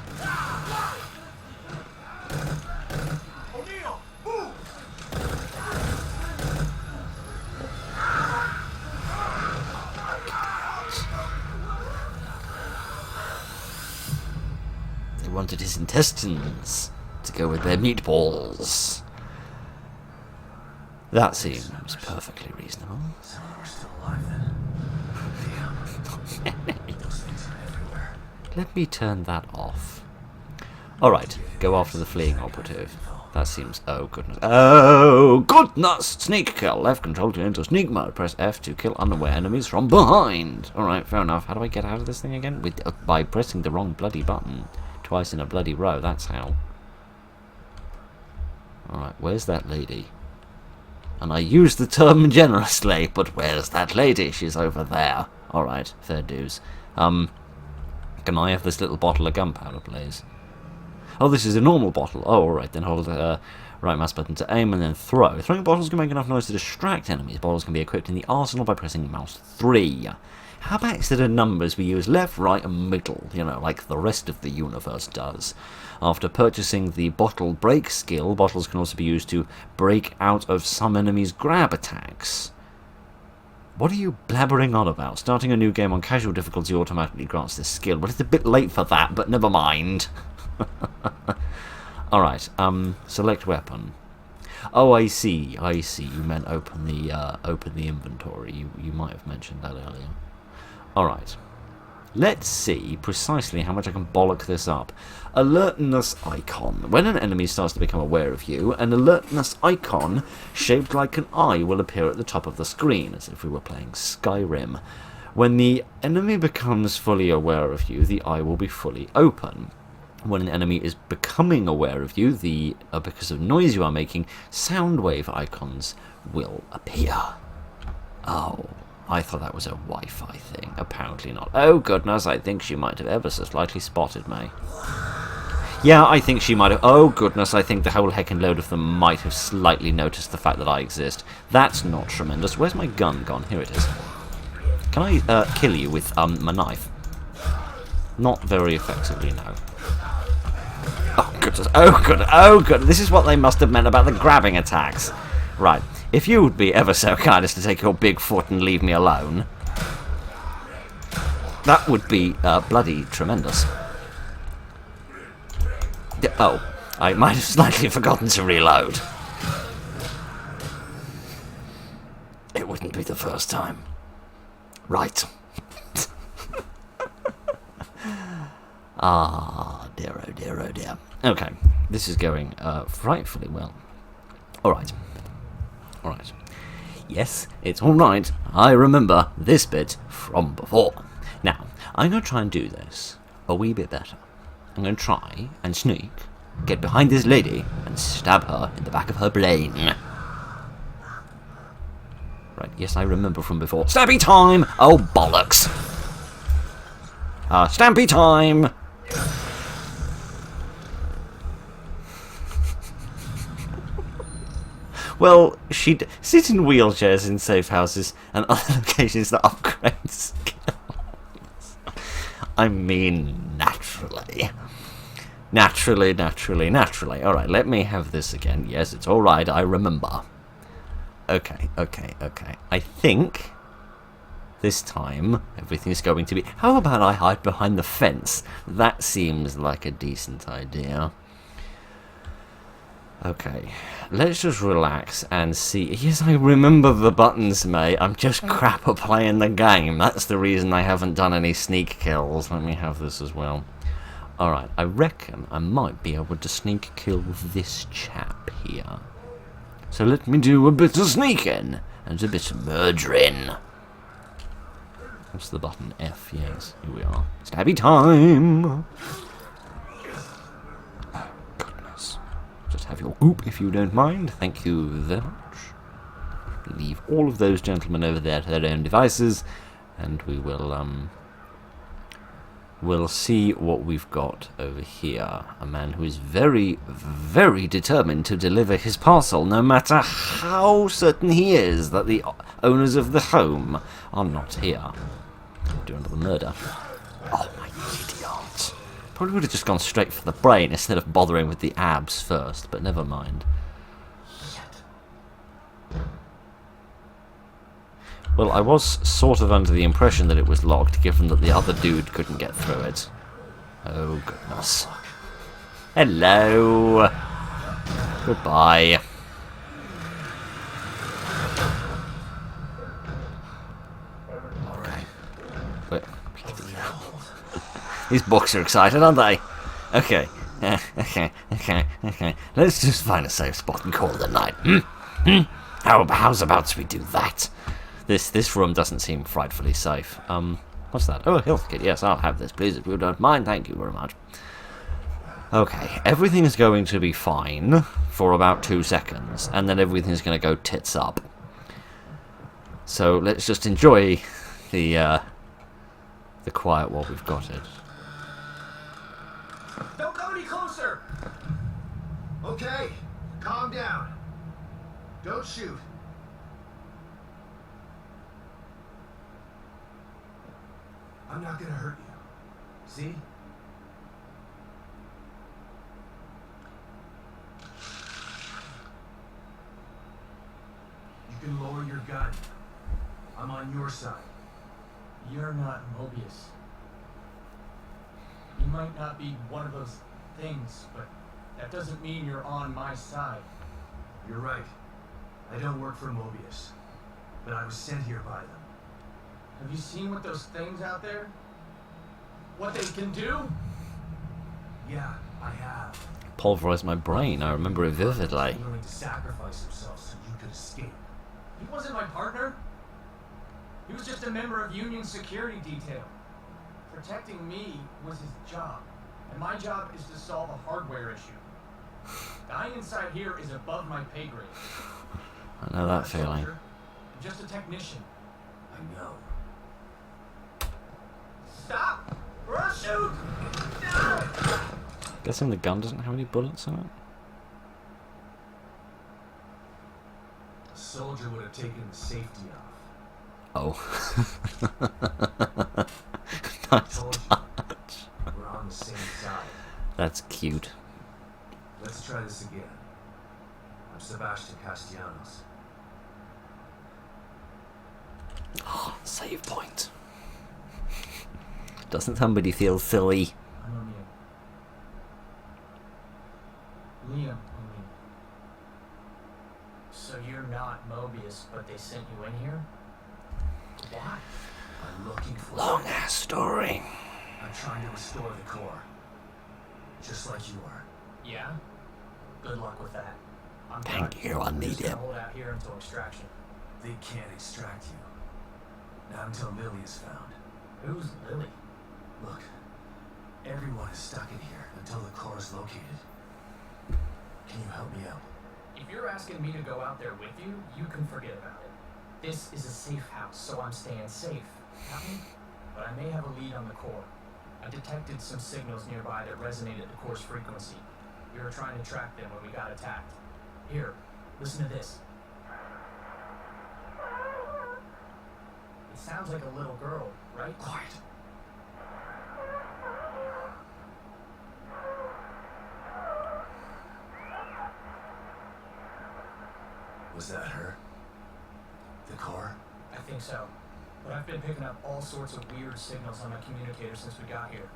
They wanted his intestines to go with their meatballs. That seems perfectly reasonable. Some of them are still alive then. Damn. Those things are everywhere. Let me turn that off. Alright, go after the fleeing operative. That seems... oh goodness. Oh goodness! Sneak kill. Left control to enter sneak mode. Press F to kill unaware enemies from behind. Alright, fair enough. How do I get out of this thing again? By pressing the wrong bloody button. Twice in a bloody row, that's how. Alright, where's that lady? And I use the term generously, but where's that lady? She's over there. Alright, fair dues. Can I have this little bottle of gunpowder, please? Oh, this is a normal bottle. Oh, alright, then hold the right mouse button to aim and then throw. Throwing bottles can make enough noise to distract enemies. Bottles can be equipped in the arsenal by pressing mouse 3. How about instead of numbers we use left, right and middle, you know, like the rest of the universe does. After purchasing the bottle break skill, bottles can also be used to break out of some enemies' grab attacks. What are you blabbering on about? Starting a new game on casual difficulty automatically grants this skill. Well, it's a bit late for that, but never mind. Alright, select weapon. Oh, I see. You meant open the inventory. You might have mentioned that earlier. Alright. Let's see precisely how much I can bollock this up. Alertness icon. When an enemy starts to become aware of you, an alertness icon shaped like an eye will appear at the top of the screen, as if we were playing Skyrim. When the enemy becomes fully aware of you, the eye will be fully open. When an enemy is becoming aware of you, because of noise you are making, sound wave icons will appear. Oh, I thought that was a Wi-Fi thing. Apparently not. Oh goodness, I think she might have ever so slightly spotted me. Yeah, I think she might have. Oh goodness, I think the whole heckin' load of them might have slightly noticed the fact that I exist. That's not tremendous. Where's my gun gone? Here it is. Can I kill you with my knife? Not very effectively, no. goodness. Oh, good. Oh, good. This is what they must have meant about the grabbing attacks. Right. If you would be ever so kind as to take your big foot and leave me alone, that would be bloody tremendous. Oh, I might have slightly forgotten to reload. It wouldn't be the first time. Right. Ah, dear, oh dear, oh dear. Okay, this is going frightfully well. Alright. Alright. Yes, it's alright. I remember this bit from before. Now, I'm going to try and do this a wee bit better. I'm going to try and sneak, get behind this lady, and stab her in the back of her brain. Right, yes, I remember from before. Stabby time! Oh, bollocks! Stampy time! Well, she'd sit in wheelchairs in safe houses and other locations that upgrade skills. I mean, naturally. Naturally. Alright, let me have this again. Yes, it's alright, I remember. Okay. I think this time everything's going to be... How about I hide behind the fence? That seems like a decent idea. Okay, let's just relax and see. Yes, I remember the buttons, mate. I'm just crap at playing the game. That's the reason I haven't done any sneak kills. Let me have this as well. Alright, I reckon I might be able to sneak kill this chap here. So let me do a bit of sneaking and a bit of murdering. What's the button? F, yes. Here we are. Stabby time! Goodness. Just have your goop if you don't mind. Thank you very much. Leave all of those gentlemen over there to their own devices, and we will, we'll see what we've got over here. A man who is very, very determined to deliver his parcel, no matter how certain he is that the owners of the home are not here. Do another murder. Oh, my idiot. Probably would have just gone straight for the brain instead of bothering with the abs first, but never mind. Well, I was sort of under the impression that it was locked, given that the other dude couldn't get through it. Oh, goodness. Hello. Goodbye. Okay. Wait. These books are excited, aren't they? Okay. Okay. Let's just find a safe spot and call it a night. How's about we do that? This room doesn't seem frightfully safe. What's that? Oh, a health kit. Yes, I'll have this, please, if you don't mind. Thank you very much. Okay, everything is going to be fine for about 2 seconds, and then everything's going to go tits up. So let's just enjoy the quiet while we've got it. Don't come any closer! Okay, calm down. Don't shoot. I'm not gonna hurt you. See? You can lower your gun. I'm on your side. You're not Mobius. You might not be one of those things, but that doesn't mean you're on my side. You're right. I don't work for Mobius, but I was sent here by them. Have you seen what those things out there? What they can do? Yeah, I have. Pulverized my brain. I remember it vividly. Willing to sacrifice himself so you could escape. He wasn't my partner. He was just a member of Union security detail. Protecting me was his job, and my job is to solve a hardware issue. Dying inside here is above my pay grade. I know that feeling. I'm just a technician. I know. Stop! Or I'll shoot! No! Guessing the gun doesn't have any bullets in it? A soldier would have taken the safety off. Oh. Nice Told you. touch. We're on the same side. That's cute. Doesn't somebody feel silly? I'm Liam. So you're not Mobius, but they sent you in here? Why? I'm looking for... Long ass story. I'm trying to restore the core. Just like you are. Yeah? Good luck with that. I'm Thank you, I need it. Hold out here until extraction. They can't extract you. Not until Lily is found. Who's Lily? Look, everyone is stuck in here until the core is located. Can you help me out? If you're asking me to go out there with you, you can forget about it. This is a safe house, so I'm staying safe. Got me? But I may have a lead on the core. I detected some signals nearby that resonated the core's frequency. We were trying to track them when we got attacked. Here, listen to this. It sounds like a little girl, right? Quiet. Was that her? The core? I think so. But I've been picking up all sorts of weird signals on my communicator since we got here.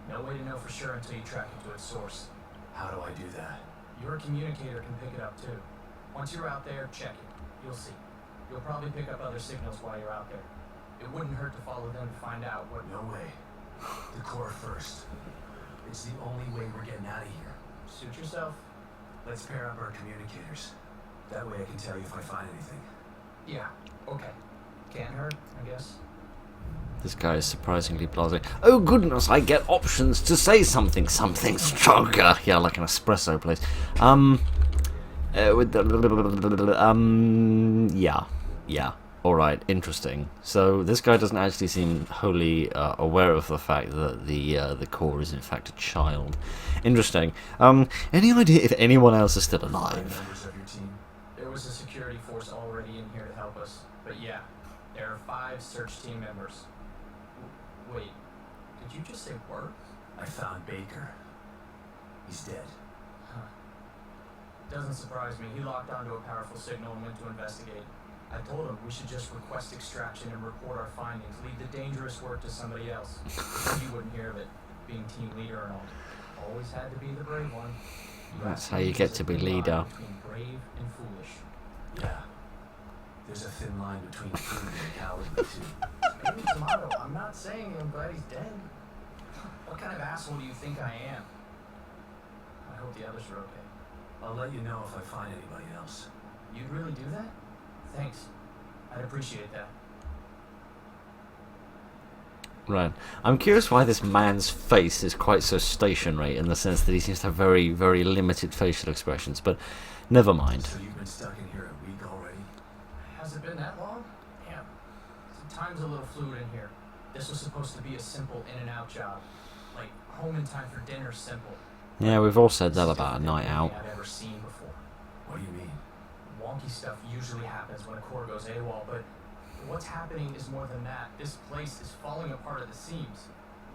No way to know for sure until you track it to its source. How do I do that? Your communicator can pick it up too. Once you're out there, check it. You'll see. You'll probably pick up other signals while you're out there. It wouldn't hurt to follow them to find out what... No way. The core first. It's the only way we're getting out of here. Suit yourself. Let's pair up our communicators. That way I can tell you if I find anything. Yeah, okay. Can't hurt, I guess. This guy is surprisingly blasé. Oh goodness, I get options to say something stronger. Yeah, like an espresso place. Yeah. Alright, interesting. So this guy doesn't actually seem wholly aware of the fact that the core is in fact a child. Interesting. Any idea if anyone else is still alive? Members of your team. There was a security force already in here to help us. But yeah, there are 5 search team members. Wait, did you just say work? I found Baker. He's dead. Huh. Doesn't surprise me. He locked onto a powerful signal and went to investigate. I told him we should just request extraction and report our findings. Leave the dangerous work to somebody else. He wouldn't hear of it, being team leader and all. Always had to be the brave one. That's how you get to be leader. Between brave and foolish. Yeah. There's a thin line between prudent and cowardly too. Maybe tomato. I'm not saying I'm glad he's dead. What kind of asshole do you think I am? I hope the others are okay. I'll let you know if I find anybody else. You'd really do that? Thanks. I'd appreciate that. Right. I'm curious why this man's face is quite so stationary in the sense that he seems to have very, very limited facial expressions, but never mind. So you've been stuck in here a week already? Has it been that long? Damn. Time's a little fluid in here. This was supposed to be a simple in and out job. Like, home in time for dinner simple. Yeah, we've all said that about a night out. I've ever seen before. What do you mean? Wonky stuff usually happens when a core goes AWOL, but what's happening is more than that. This place is falling apart at the seams.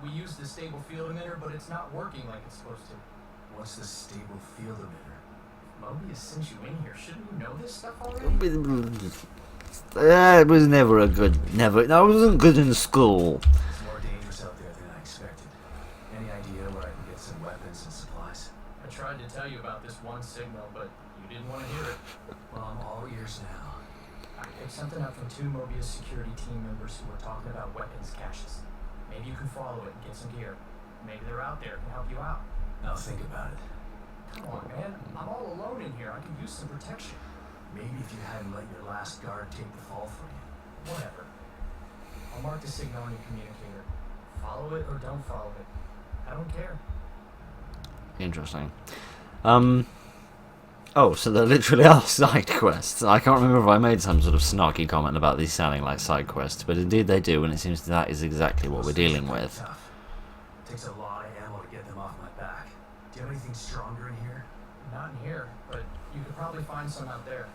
We use the stable field emitter, but it's not working like it's supposed to. What's the stable field emitter? Mobius sent you in here. Shouldn't you know this stuff already? It was never a good... I wasn't good in school. It's more dangerous out there than I expected. Any idea where I can get some weapons and supplies? I tried to tell you about this one signal, but you didn't want to hear it. Well, I'm all ears now. I picked something up from 2 Mobius security team members who were talking about weapons caches. Maybe you can follow it and get some gear. Maybe they're out there and can help you out. I'll think about it. Come on, man. I'm all alone in here. I could use some protection. Maybe if you hadn't let your last guard take the fall for you. Whatever. I'll mark the signal on your communicator. Follow it or don't follow it. I don't care. Interesting. Oh, so there literally are side quests. I can't remember if I made some sort of snarky comment about these sounding like side quests, but indeed they do, and it seems that is exactly what we're dealing with. It takes a lot of ammo to get them off my back. Do you have anything stronger in here? Not in here, but you could probably find some out there.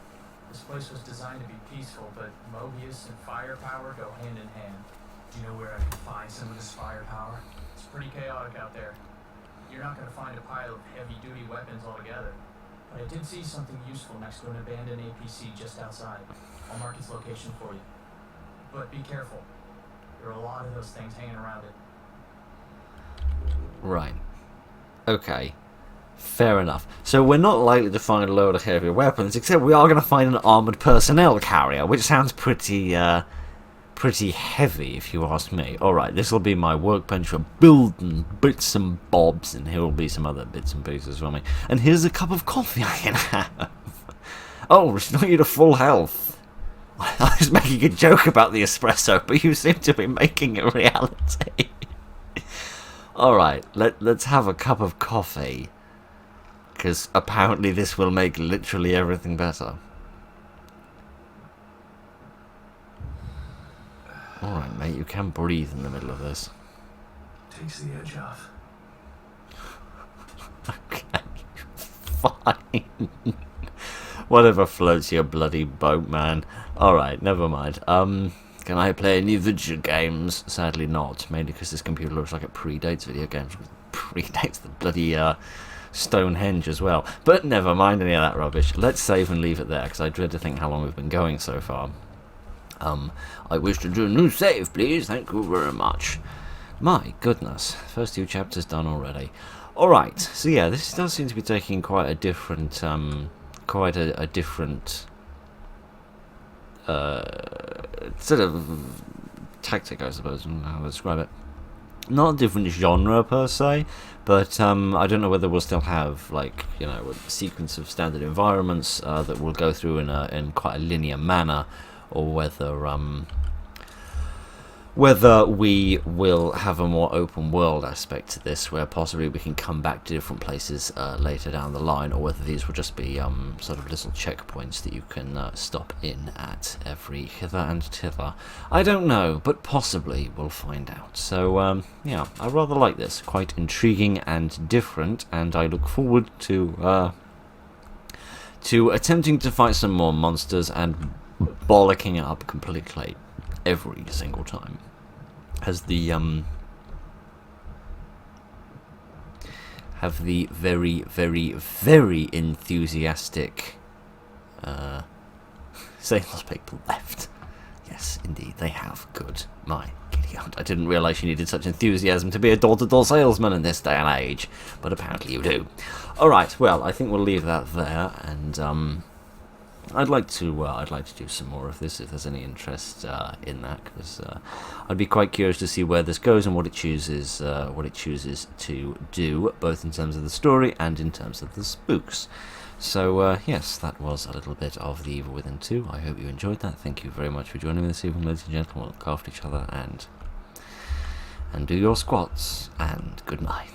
This place was designed to be peaceful, but Mobius and firepower go hand in hand. Do you know where I can find some of this firepower? It's pretty chaotic out there. You're not going to find a pile of heavy-duty weapons altogether. But I did see something useful next to an abandoned APC just outside. I'll mark its location for you. But be careful. There are a lot of those things hanging around it. Right. Okay. Fair enough. So we're not likely to find a load of heavy weapons, except we are going to find an armoured personnel carrier, which sounds pretty heavy, if you ask me. Alright, this will be my workbench for building bits and bobs, and here will be some other bits and pieces for me. And here's a cup of coffee I can have. Oh, restore you to full health. I was making a joke about the espresso, but you seem to be making it reality. Alright, let's have a cup of coffee. Because apparently this will make literally everything better. Alright, mate, you can breathe in the middle of this. Takes the edge off. Okay, fine. Whatever floats your bloody boat, man. Alright, never mind. Can I play any video games? Sadly not, mainly because this computer looks like it predates video games. It predates the bloody Stonehenge as well. But never mind any of that rubbish. Let's save and leave it there, because I dread to think how long we've been going so far. I wish to do a new save, please. Thank you very much. My goodness, first 2 chapters done already. Alright, so yeah, this does seem to be taking quite a different, sort of tactic, I suppose, I don't know how to describe it. Not a different genre per se, but I don't know whether we'll still have, like, you know, a sequence of standard environments that we'll go through in quite a linear manner, or whether we will have a more open world aspect to this, where possibly we can come back to different places later down the line, or whether these will just be sort of little checkpoints that you can stop in at every hither and thither. I don't know, but possibly we'll find out. So yeah, I rather like this. Quite intriguing and different, and I look forward to attempting to fight some more monsters and bollocking it up completely every single time. Has the have the very, very, very enthusiastic salespeople left. Yes, indeed, they have. Good. My giddy aunt. I didn't realise you needed such enthusiasm to be a door-to-door salesman in this day and age, but apparently you do. Alright, well, I think we'll leave that there, and I'd like to do some more of this if there's any interest in that, because I'd be quite curious to see where this goes and what it chooses to do, both in terms of the story and in terms of the spooks. So yes, that was a little bit of The Evil Within 2. I hope you enjoyed that. Thank you very much for joining me this evening, ladies and gentlemen. Look after each other and do your squats, and good night.